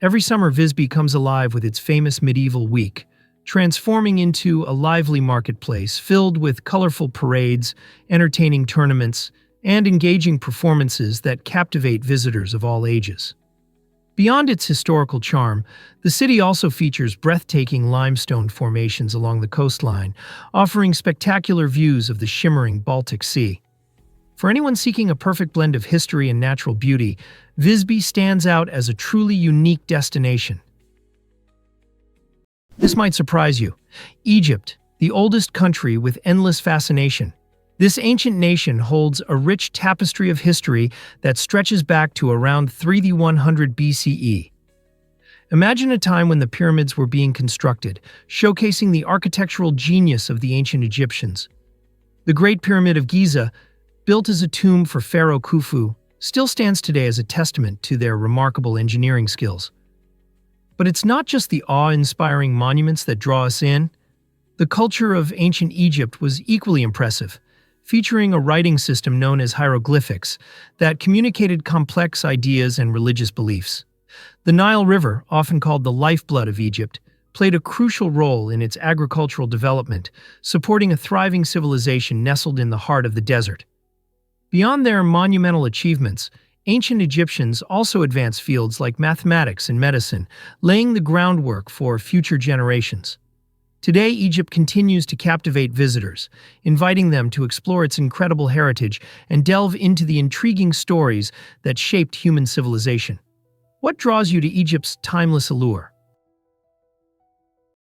[SPEAKER 1] Every summer, Visby comes alive with its famous medieval week, transforming into a lively marketplace filled with colorful parades, entertaining tournaments, and engaging performances that captivate visitors of all ages. Beyond its historical charm, the city also features breathtaking limestone formations along the coastline, offering spectacular views of the shimmering Baltic Sea. For anyone seeking a perfect blend of history and natural beauty, Visby stands out as a truly unique destination. This might surprise you. Egypt, the oldest country with endless fascination. This ancient nation holds a rich tapestry of history that stretches back to around 3100 BCE. Imagine a time when the pyramids were being constructed, showcasing the architectural genius of the ancient Egyptians. The Great Pyramid of Giza, built as a tomb for Pharaoh Khufu, still stands today as a testament to their remarkable engineering skills. But it's not just the awe-inspiring monuments that draw us in. The culture of ancient Egypt was equally impressive, featuring a writing system known as hieroglyphics that communicated complex ideas and religious beliefs. The Nile River, often called the lifeblood of Egypt, played a crucial role in its agricultural development, supporting a thriving civilization nestled in the heart of the desert. Beyond their monumental achievements, ancient Egyptians also advanced fields like mathematics and medicine, laying the groundwork for future generations. Today, Egypt continues to captivate visitors, inviting them to explore its incredible heritage and delve into the intriguing stories that shaped human civilization. What draws you to Egypt's timeless allure?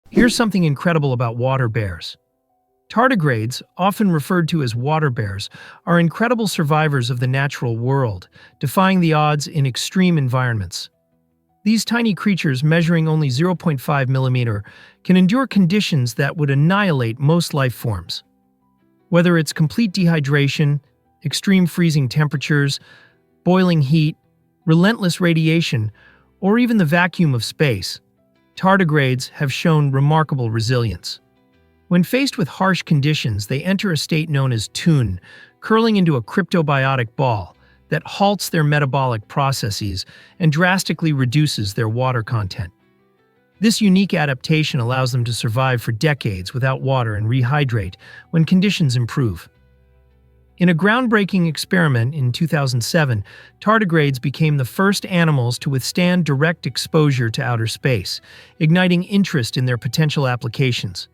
[SPEAKER 1] Here's something incredible about water bears. Tardigrades, often referred to as water bears, are incredible survivors of the natural world, defying the odds in extreme environments. These tiny creatures, measuring only 0.5 millimeter, can endure conditions that would annihilate most life forms. Whether it's complete dehydration, extreme freezing temperatures, boiling heat, relentless radiation, or even the vacuum of space, tardigrades have shown remarkable resilience. When faced with harsh conditions, they enter a state known as tune, curling into a cryptobiotic ball that halts their metabolic processes and drastically reduces their water content. This unique adaptation allows them to survive for decades without water and rehydrate when conditions improve. In a groundbreaking experiment in 2007, tardigrades became the first animals to withstand direct exposure to outer space, igniting interest in their potential applications.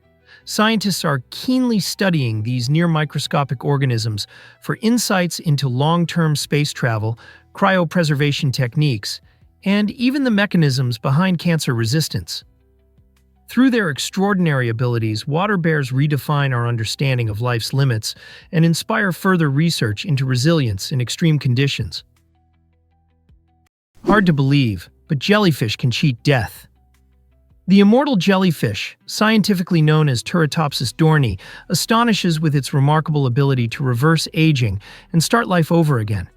[SPEAKER 1] Scientists are keenly studying these near-microscopic organisms for insights into long-term space travel, cryopreservation techniques, and even the mechanisms behind cancer resistance. Through their extraordinary abilities, water bears redefine our understanding of life's limits and inspire further research into resilience in extreme conditions. Hard to believe, but jellyfish can cheat death. The immortal jellyfish, scientifically known as Turritopsis dohrnii, astonishes with its remarkable ability to reverse aging and start life over again.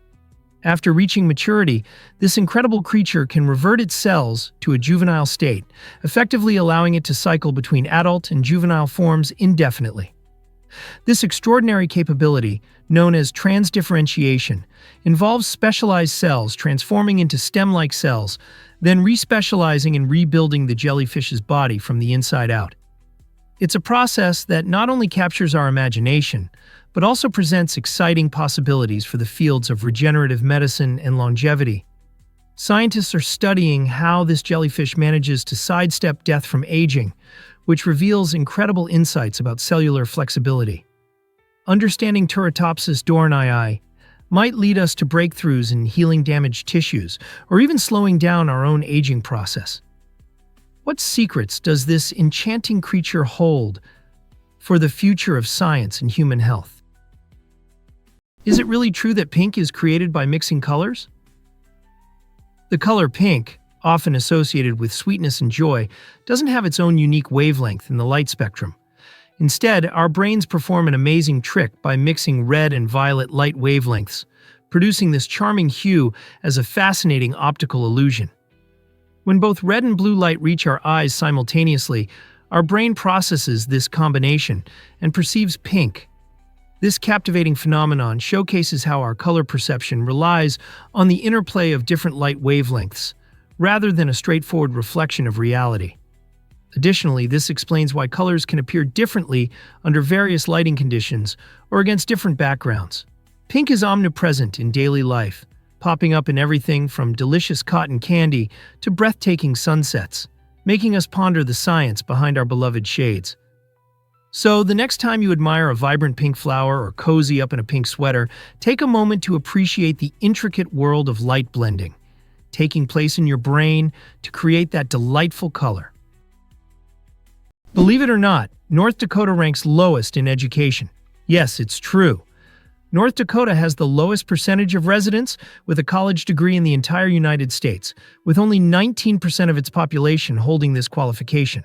[SPEAKER 1] After reaching maturity, this incredible creature can revert its cells to a juvenile state, effectively allowing it to cycle between adult and juvenile forms indefinitely. This extraordinary capability, known as transdifferentiation, involves specialized cells transforming into stem-like cells, then respecializing and rebuilding the jellyfish's body from the inside out. It's a process that not only captures our imagination, but also presents exciting possibilities for the fields of regenerative medicine and longevity. Scientists are studying how this jellyfish manages to sidestep death from aging, which reveals incredible insights about cellular flexibility. Understanding Turritopsis dohrnii might lead us to breakthroughs in healing damaged tissues, or even slowing down our own aging process. What secrets does this enchanting creature hold for the future of science and human health? Is it really true that pink is created by mixing colors? The color pink, often associated with sweetness and joy, doesn't have its own unique wavelength in the light spectrum. Instead, our brains perform an amazing trick by mixing red and violet light wavelengths, producing this charming hue as a fascinating optical illusion. When both red and blue light reach our eyes simultaneously, our brain processes this combination and perceives pink. This captivating phenomenon showcases how our color perception relies on the interplay of different light wavelengths, rather than a straightforward reflection of reality. Additionally, this explains why colors can appear differently under various lighting conditions or against different backgrounds. Pink is omnipresent in daily life, popping up in everything from delicious cotton candy to breathtaking sunsets, making us ponder the science behind our beloved shades. So, the next time you admire a vibrant pink flower or cozy up in a pink sweater, take a moment to appreciate the intricate world of light blending, taking place in your brain to create that delightful color. Believe it or not, North Dakota ranks lowest in education. Yes, it's true. North Dakota has the lowest percentage of residents with a college degree in the entire United States, with only 19% of its population holding this qualification.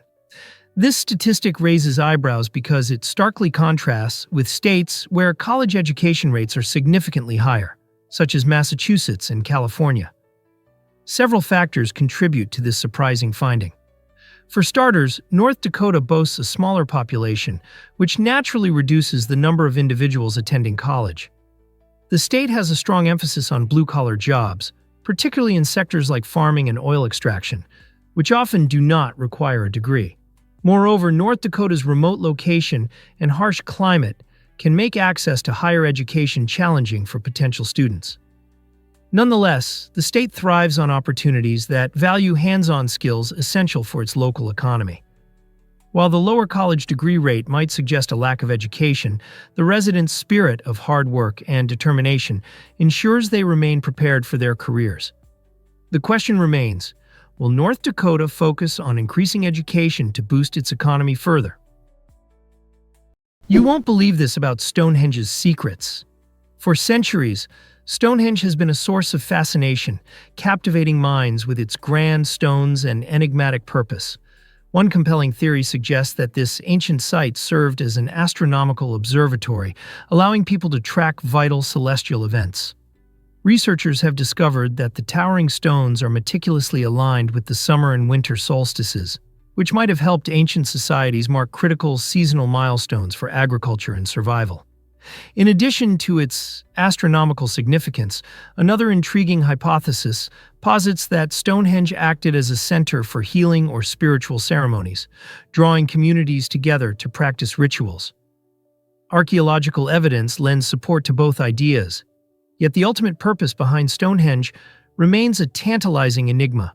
[SPEAKER 1] This statistic raises eyebrows because it starkly contrasts with states where college education rates are significantly higher, such as Massachusetts and California. Several factors contribute to this surprising finding. For starters, North Dakota boasts a smaller population, which naturally reduces the number of individuals attending college. The state has a strong emphasis on blue-collar jobs, particularly in sectors like farming and oil extraction, which often do not require a degree. Moreover, North Dakota's remote location and harsh climate can make access to higher education challenging for potential students. Nonetheless, the state thrives on opportunities that value hands-on skills essential for its local economy. While the lower college degree rate might suggest a lack of education, the residents' spirit of hard work and determination ensures they remain prepared for their careers. The question remains, will North Dakota focus on increasing education to boost its economy further? You won't believe this about Stonehenge's secrets. For centuries, Stonehenge has been a source of fascination, captivating minds with its grand stones and enigmatic purpose. One compelling theory suggests that this ancient site served as an astronomical observatory, allowing people to track vital celestial events. Researchers have discovered that the towering stones are meticulously aligned with the summer and winter solstices, which might have helped ancient societies mark critical seasonal milestones for agriculture and survival. In addition to its astronomical significance, another intriguing hypothesis posits that Stonehenge acted as a center for healing or spiritual ceremonies, drawing communities together to practice rituals. Archaeological evidence lends support to both ideas, yet the ultimate purpose behind Stonehenge remains a tantalizing enigma.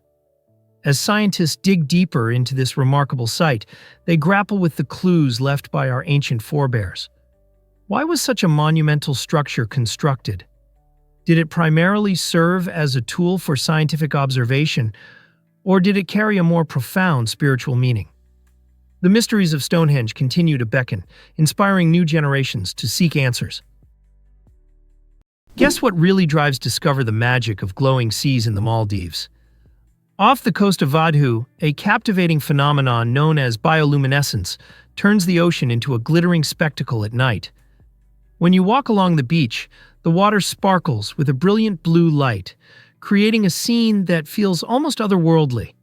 [SPEAKER 1] As scientists dig deeper into this remarkable site, they grapple with the clues left by our ancient forebears. Why was such a monumental structure constructed? Did it primarily serve as a tool for scientific observation, or did it carry a more profound spiritual meaning? The mysteries of Stonehenge continue to beckon, inspiring new generations to seek answers. Guess what really drives discover the magic of glowing seas in the Maldives? Off the coast of Vadhu, a captivating phenomenon known as bioluminescence turns the ocean into a glittering spectacle at night. When you walk along the beach, the water sparkles with a brilliant blue light, creating a scene that feels almost otherworldly.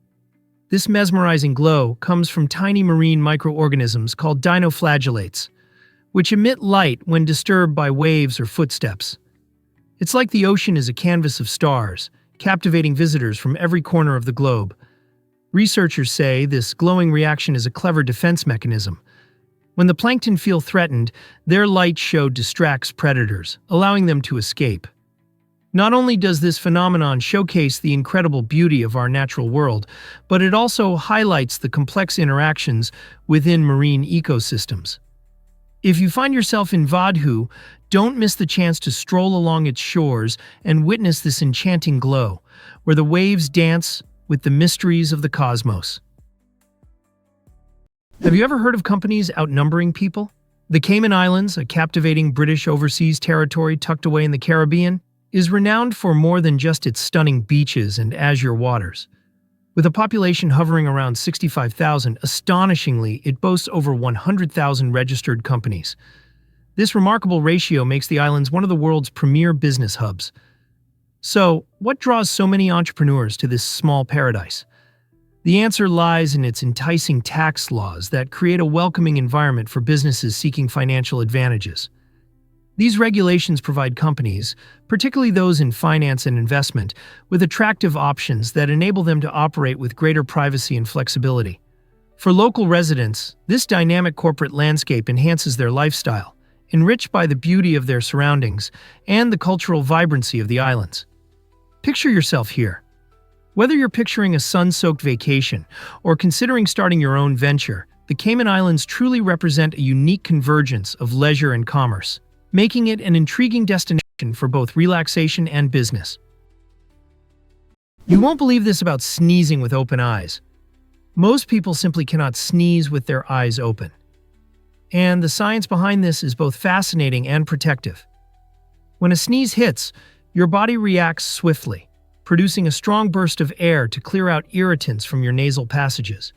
[SPEAKER 1] This mesmerizing glow comes from tiny marine microorganisms called dinoflagellates, which emit light when disturbed by waves or footsteps. It's like the ocean is a canvas of stars, captivating visitors from every corner of the globe. Researchers say this glowing reaction is a clever defense mechanism. When the plankton feel threatened, their light show distracts predators, allowing them to escape. Not only does this phenomenon showcase the incredible beauty of our natural world, but it also highlights the complex interactions within marine ecosystems. If you find yourself in Vadhu, don't miss the chance to stroll along its shores and witness this enchanting glow, where the waves dance with the mysteries of the cosmos. Have you ever heard of companies outnumbering people? The Cayman Islands, a captivating British overseas territory tucked away in the Caribbean, is renowned for more than just its stunning beaches and azure waters. With a population hovering around 65,000, astonishingly, it boasts over 100,000 registered companies. This remarkable ratio makes the islands one of the world's premier business hubs. So, what draws so many entrepreneurs to this small paradise? The answer lies in its enticing tax laws that create a welcoming environment for businesses seeking financial advantages. These regulations provide companies, particularly those in finance and investment, with attractive options that enable them to operate with greater privacy and flexibility. For local residents, this dynamic corporate landscape enhances their lifestyle, enriched by the beauty of their surroundings and the cultural vibrancy of the islands. Picture yourself here. Whether you're picturing a sun-soaked vacation or considering starting your own venture, the Cayman Islands truly represent a unique convergence of leisure and commerce, making it an intriguing destination for both relaxation and business. You won't believe this about sneezing with open eyes. Most people simply cannot sneeze with their eyes open. And the science behind this is both fascinating and protective. When a sneeze hits, your body reacts swiftly, producing a strong burst of air to clear out irritants from your nasal passages.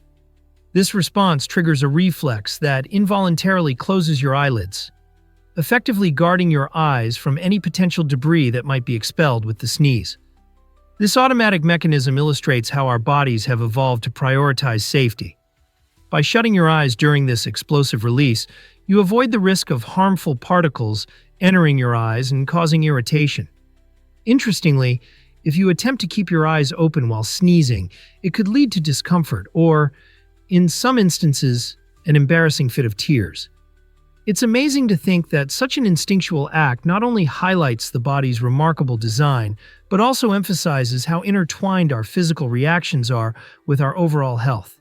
[SPEAKER 1] This response triggers a reflex that involuntarily closes your eyelids, effectively guarding your eyes from any potential debris that might be expelled with the sneeze. This automatic mechanism illustrates how our bodies have evolved to prioritize safety. By shutting your eyes during this explosive release, you avoid the risk of harmful particles entering your eyes and causing irritation. Interestingly, if you attempt to keep your eyes open while sneezing, it could lead to discomfort or, in some instances, an embarrassing fit of tears. It's amazing to think that such an instinctual act not only highlights the body's remarkable design, but also emphasizes how intertwined our physical reactions are with our overall health.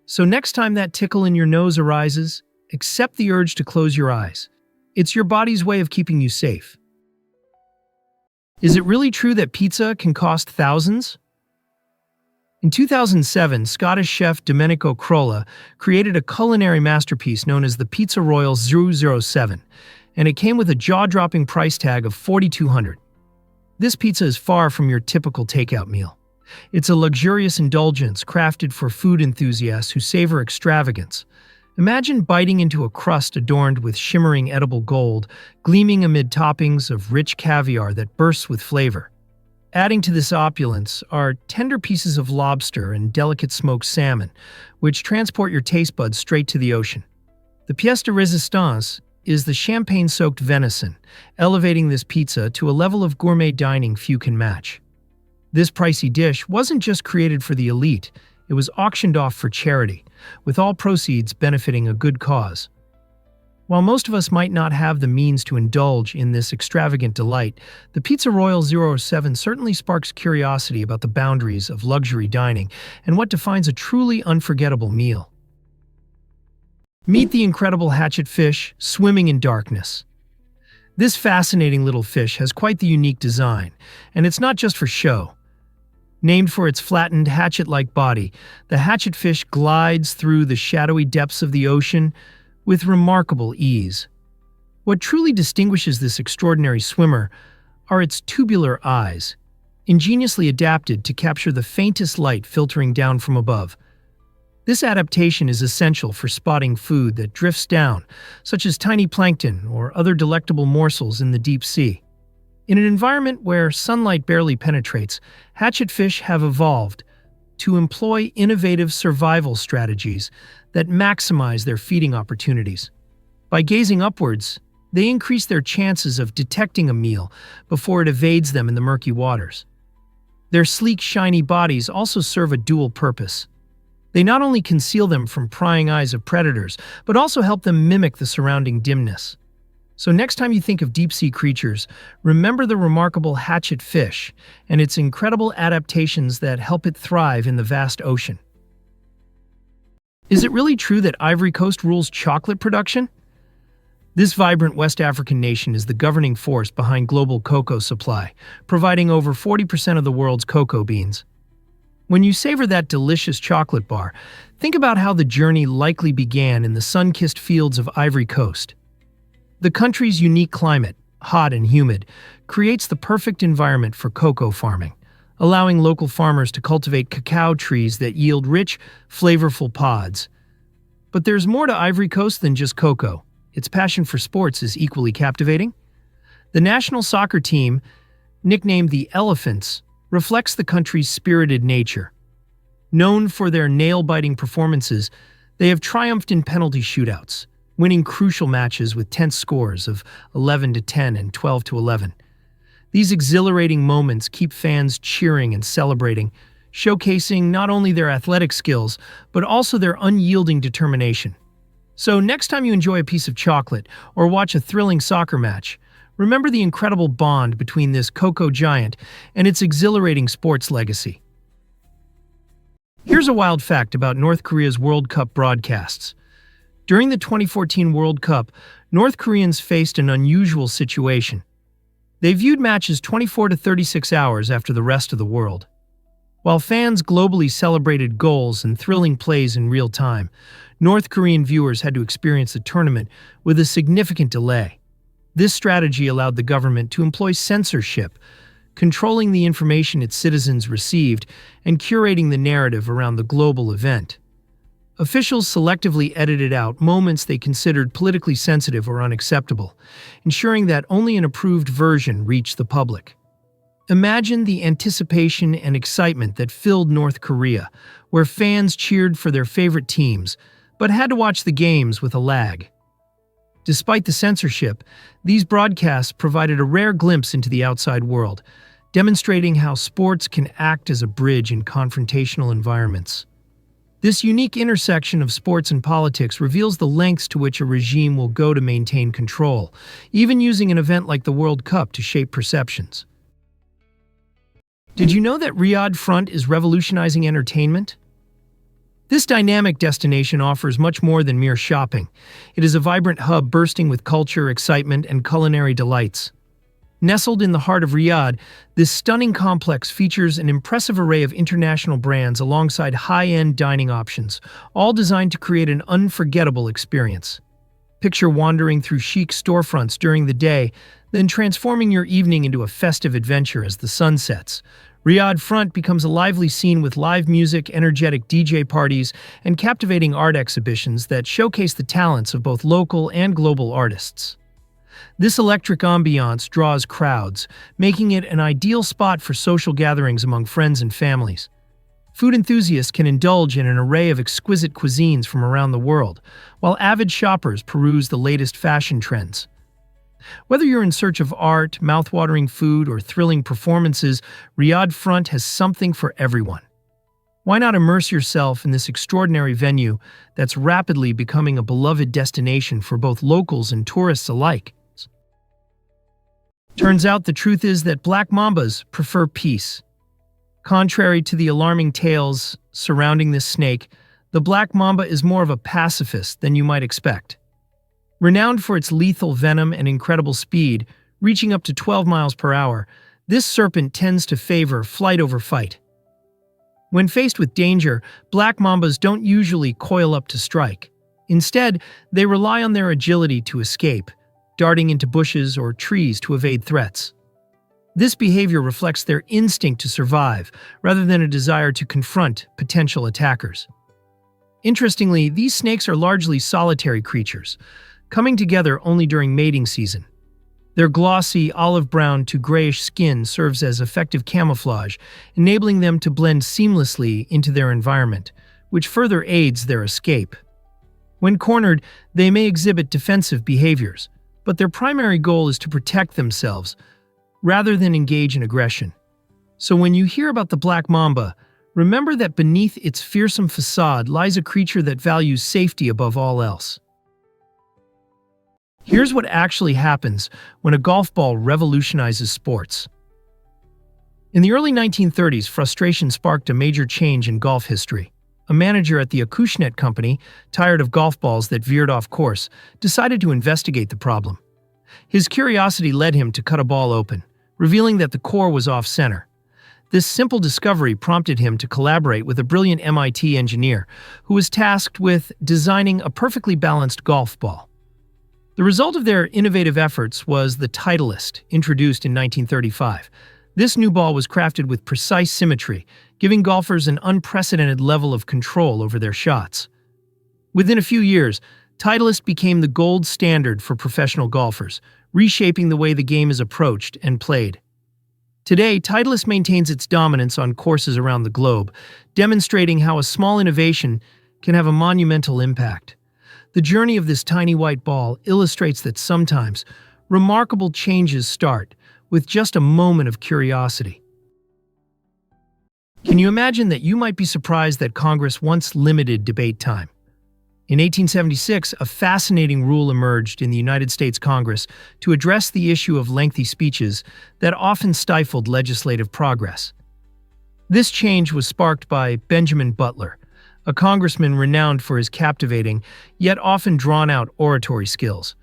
[SPEAKER 1] So next time that tickle in your nose arises, accept the urge to close your eyes. It's your body's way of keeping you safe. Is it really true that pizza can cost thousands? In 2007, Scottish chef Domenico Crolla created a culinary masterpiece known as the Pizza Royal 007, and it came with a jaw-dropping price tag of $4,200. This pizza is far from your typical takeout meal. It's a luxurious indulgence crafted for food enthusiasts who savor extravagance. Imagine biting into a crust adorned with shimmering edible gold, gleaming amid toppings of rich caviar that bursts with flavor. Adding to this opulence are tender pieces of lobster and delicate smoked salmon, which transport your taste buds straight to the ocean. The pièce de résistance is the champagne-soaked venison, elevating this pizza to a level of gourmet dining few can match. This pricey dish wasn't just created for the elite, it was auctioned off for charity, with all proceeds benefiting a good cause. While most of us might not have the means to indulge in this extravagant delight, the Pizza Royal 07 certainly sparks curiosity about the boundaries of luxury dining and what defines a truly unforgettable meal. Meet the incredible hatchet fish swimming in darkness. This fascinating little fish has quite the unique design, and it's not just for show. Named for its flattened, hatchet-like body, the hatchetfish glides through the shadowy depths of the ocean with remarkable ease. What truly distinguishes this extraordinary swimmer are its tubular eyes, ingeniously adapted to capture the faintest light filtering down from above. This adaptation is essential for spotting food that drifts down, such as tiny plankton or other delectable morsels in the deep sea. In an environment where sunlight barely penetrates, hatchetfish have evolved to employ innovative survival strategies that maximize their feeding opportunities. By gazing upwards, they increase their chances of detecting a meal before it evades them in the murky waters. Their sleek, shiny bodies also serve a dual purpose. They not only conceal them from prying eyes of predators, but also help them mimic the surrounding dimness. So next time you think of deep-sea creatures, remember the remarkable hatchetfish and its incredible adaptations that help it thrive in the vast ocean. Is it really true that Ivory Coast rules chocolate production? This vibrant West African nation is the governing force behind global cocoa supply, providing over 40% of the world's cocoa beans. When you savor that delicious chocolate bar, think about how the journey likely began in the sun-kissed fields of Ivory Coast. The country's unique climate, hot and humid, creates the perfect environment for cocoa farming, allowing local farmers to cultivate cacao trees that yield rich, flavorful pods. But there's more to Ivory Coast than just cocoa. Its passion for sports is equally captivating. The national soccer team, nicknamed the Elephants, reflects the country's spirited nature. Known for their nail-biting performances, they have triumphed in penalty shootouts, winning crucial matches with tense scores of 11-10 and 12-11. These exhilarating moments keep fans cheering and celebrating, showcasing not only their athletic skills, but also their unyielding determination. So next time you enjoy a piece of chocolate or watch a thrilling soccer match, remember the incredible bond between this cocoa giant and its exhilarating sports legacy. Here's a wild fact about North Korea's World Cup broadcasts. During the 2014 World Cup, North Koreans faced an unusual situation. They viewed matches 24 to 36 hours after the rest of the world. While fans globally celebrated goals and thrilling plays in real time, North Korean viewers had to experience the tournament with a significant delay. This strategy allowed the government to employ censorship, controlling the information its citizens received and curating the narrative around the global event. Officials selectively edited out moments they considered politically sensitive or unacceptable, ensuring that only an approved version reached the public. Imagine the anticipation and excitement that filled North Korea, where fans cheered for their favorite teams, but had to watch the games with a lag. Despite the censorship, these broadcasts provided a rare glimpse into the outside world, demonstrating how sports can act as a bridge in confrontational environments. This unique intersection of sports and politics reveals the lengths to which a regime will go to maintain control, even using an event like the World Cup to shape perceptions. Did you know that Riyadh Front is revolutionizing entertainment? This dynamic destination offers much more than mere shopping. It is a vibrant hub bursting with culture, excitement, and culinary delights. Nestled in the heart of Riyadh, this stunning complex features an impressive array of international brands alongside high-end dining options, all designed to create an unforgettable experience. Picture wandering through chic storefronts during the day, then transforming your evening into a festive adventure as the sun sets. Riyadh Front becomes a lively scene with live music, energetic DJ parties, and captivating art exhibitions that showcase the talents of both local and global artists. This electric ambiance draws crowds, making it an ideal spot for social gatherings among friends and families. Food enthusiasts can indulge in an array of exquisite cuisines from around the world, while avid shoppers peruse the latest fashion trends. Whether you're in search of art, mouth-watering food, or thrilling performances, Riyadh Front has something for everyone. Why not immerse yourself in this extraordinary venue that's rapidly becoming a beloved destination for both locals and tourists alike? Turns out the truth is that black mambas prefer peace. Contrary to the alarming tales surrounding this snake, the black mamba is more of a pacifist than you might expect. Renowned for its lethal venom and incredible speed, reaching up to 12 miles per hour, this serpent tends to favor flight over fight. When faced with danger, black mambas don't usually coil up to strike. Instead, they rely on their agility to escape, darting into bushes or trees to evade threats. This behavior reflects their instinct to survive, rather than a desire to confront potential attackers. Interestingly, these snakes are largely solitary creatures, coming together only during mating season. Their glossy, olive-brown to grayish skin serves as effective camouflage, enabling them to blend seamlessly into their environment, which further aids their escape. When cornered, they may exhibit defensive behaviors, but their primary goal is to protect themselves, rather than engage in aggression. So when you hear about the black mamba, remember that beneath its fearsome facade lies a creature that values safety above all else. Here's what actually happens when a golf ball revolutionizes sports. In the early 1930s, frustration sparked a major change in golf history. A manager at the Acushnet Company, tired of golf balls that veered off course, decided to investigate the problem. His curiosity led him to cut a ball open, revealing that the core was off-center. This simple discovery prompted him to collaborate with a brilliant MIT engineer who was tasked with designing a perfectly balanced golf ball. The result of their innovative efforts was the Titleist, introduced in 1935. This new ball was crafted with precise symmetry, giving golfers an unprecedented level of control over their shots. Within a few years, Titleist became the gold standard for professional golfers, reshaping the way the game is approached and played. Today, Titleist maintains its dominance on courses around the globe, demonstrating how a small innovation can have a monumental impact. The journey of this tiny white ball illustrates that sometimes remarkable changes start with just a moment of curiosity. Can you imagine that you might be surprised that Congress once limited debate time? In 1876, a fascinating rule emerged in the United States Congress to address the issue of lengthy speeches that often stifled legislative progress. This change was sparked by Benjamin Butler, a congressman renowned for his captivating, yet often drawn-out oratory skills.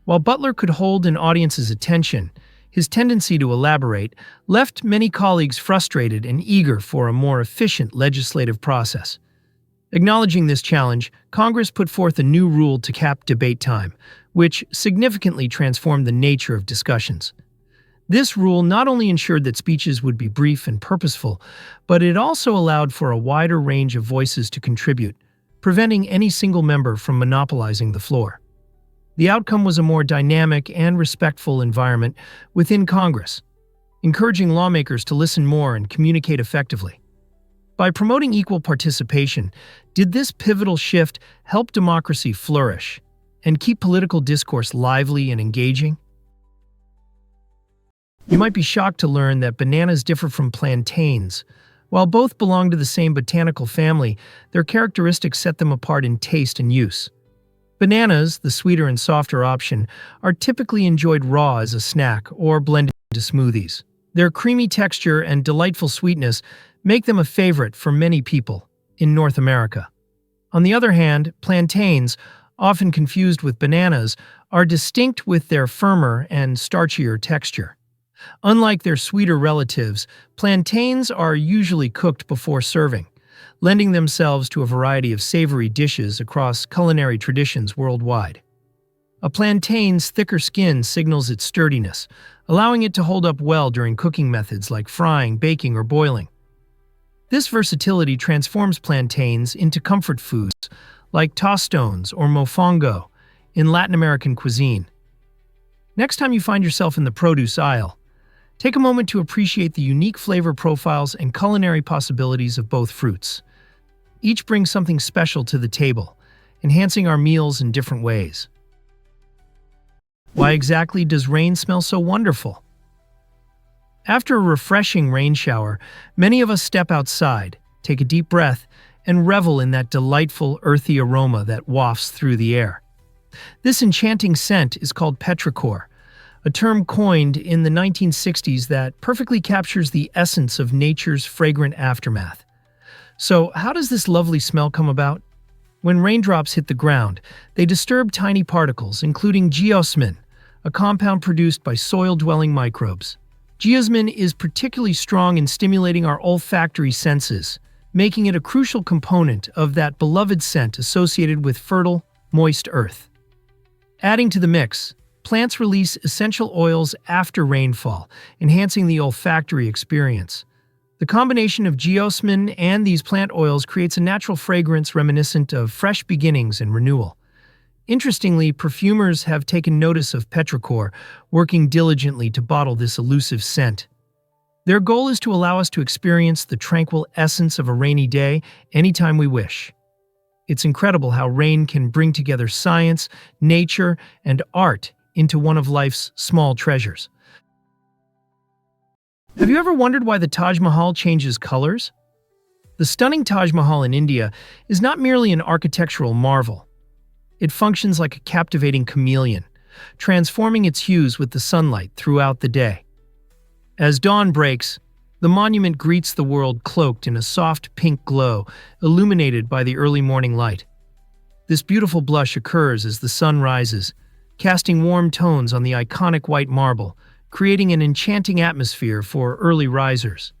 [SPEAKER 1] While Butler could hold an audience's attention, his tendency to elaborate left many colleagues frustrated and eager for a more efficient legislative process. Acknowledging this challenge, Congress put forth a new rule to cap debate time, which significantly transformed the nature of discussions. This rule not only ensured that speeches would be brief and purposeful, but it also allowed for a wider range of voices to contribute, preventing any single member from monopolizing the floor. The outcome was a more dynamic and respectful environment within Congress, encouraging lawmakers to listen more and communicate effectively. By promoting equal participation, did this pivotal shift help democracy flourish and keep political discourse lively and engaging? You might be shocked to learn that bananas differ from plantains. While both belong to the same botanical family, their characteristics set them apart in taste and use. Bananas, the sweeter and softer option, are typically enjoyed raw as a snack or blended into smoothies. Their creamy texture and delightful sweetness make them a favorite for many people in North America. On the other hand, plantains, often confused with bananas, are distinct with their firmer and starchier texture. Unlike their sweeter relatives, plantains are usually cooked before serving, lending themselves to a variety of savory dishes across culinary traditions worldwide. A plantain's thicker skin signals its sturdiness, allowing it to hold up well during cooking methods like frying, baking, or boiling. This versatility transforms plantains into comfort foods like tostones or mofongo in Latin American cuisine. Next time you find yourself in the produce aisle, take a moment to appreciate the unique flavor profiles and culinary possibilities of both fruits. Each brings something special to the table, enhancing our meals in different ways. Why exactly does rain smell so wonderful? After a refreshing rain shower, many of us step outside, take a deep breath, and revel in that delightful, earthy aroma that wafts through the air. This enchanting scent is called petrichor, a term coined in the 1960s that perfectly captures the essence of nature's fragrant aftermath. So, how does this lovely smell come about? When raindrops hit the ground, they disturb tiny particles, including geosmin, a compound produced by soil-dwelling microbes. Geosmin is particularly strong in stimulating our olfactory senses, making it a crucial component of that beloved scent associated with fertile, moist earth. Adding to the mix, plants release essential oils after rainfall, enhancing the olfactory experience. The combination of geosmin and these plant oils creates a natural fragrance reminiscent of fresh beginnings and renewal. Interestingly, perfumers have taken notice of petrichor, working diligently to bottle this elusive scent. Their goal is to allow us to experience the tranquil essence of a rainy day anytime we wish. It's incredible how rain can bring together science, nature, and art into one of life's small treasures. Have you ever wondered why the Taj Mahal changes colors? The stunning Taj Mahal in India is not merely an architectural marvel. It functions like a captivating chameleon, transforming its hues with the sunlight throughout the day. As dawn breaks, the monument greets the world cloaked in a soft pink glow, illuminated by the early morning light. This beautiful blush occurs as the sun rises, casting warm tones on the iconic white marble, creating an enchanting atmosphere for early risers.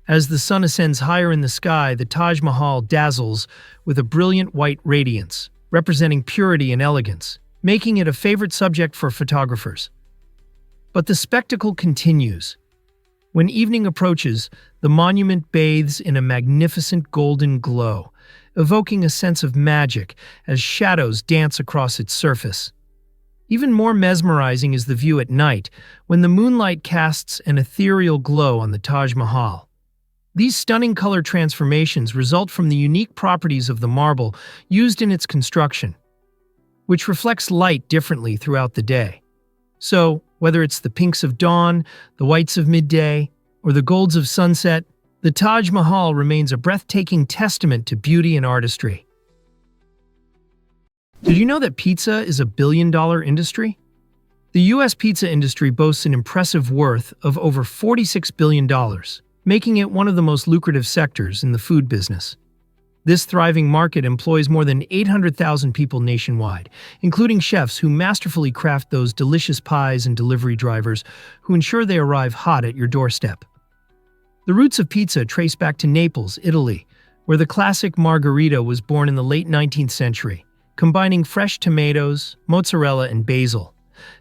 [SPEAKER 1] As the sun ascends higher in the sky, the Taj Mahal dazzles with a brilliant white radiance, representing purity and elegance, making it a favorite subject for photographers. But the spectacle continues. When evening approaches, the monument bathes in a magnificent golden glow, evoking a sense of magic as shadows dance across its surface. Even more mesmerizing is the view at night, when the moonlight casts an ethereal glow on the Taj Mahal. These stunning color transformations result from the unique properties of the marble used in its construction, which reflects light differently throughout the day. So, whether it's the pinks of dawn, the whites of midday, or the golds of sunset, the Taj Mahal remains a breathtaking testament to beauty and artistry. Did you know that pizza is a billion-dollar industry? The U.S. pizza industry boasts an impressive worth of over $46 billion, making it one of the most lucrative sectors in the food business. This thriving market employs more than 800,000 people nationwide, including chefs who masterfully craft those delicious pies and delivery drivers who ensure they arrive hot at your doorstep. The roots of pizza trace back to Naples, Italy, where the classic margherita was born in the late 19th century, combining fresh tomatoes, mozzarella, and basil.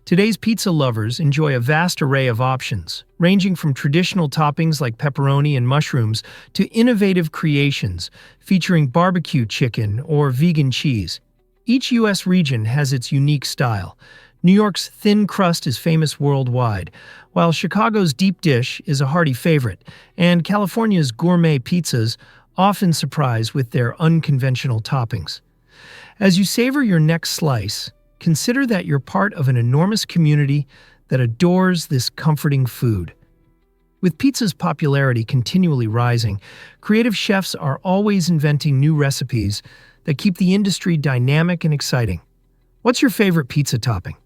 [SPEAKER 1] Today's pizza lovers enjoy a vast array of options, ranging from traditional toppings like pepperoni and mushrooms to innovative creations featuring barbecue chicken or vegan cheese. Each U.S. region has its unique style. New York's thin crust is famous worldwide, while Chicago's deep dish is a hearty favorite, and California's gourmet pizzas often surprise with their unconventional toppings. As you savor your next slice, consider that you're part of an enormous community that adores this comforting food. With pizza's popularity continually rising, creative chefs are always inventing new recipes that keep the industry dynamic and exciting. What's your favorite pizza topping?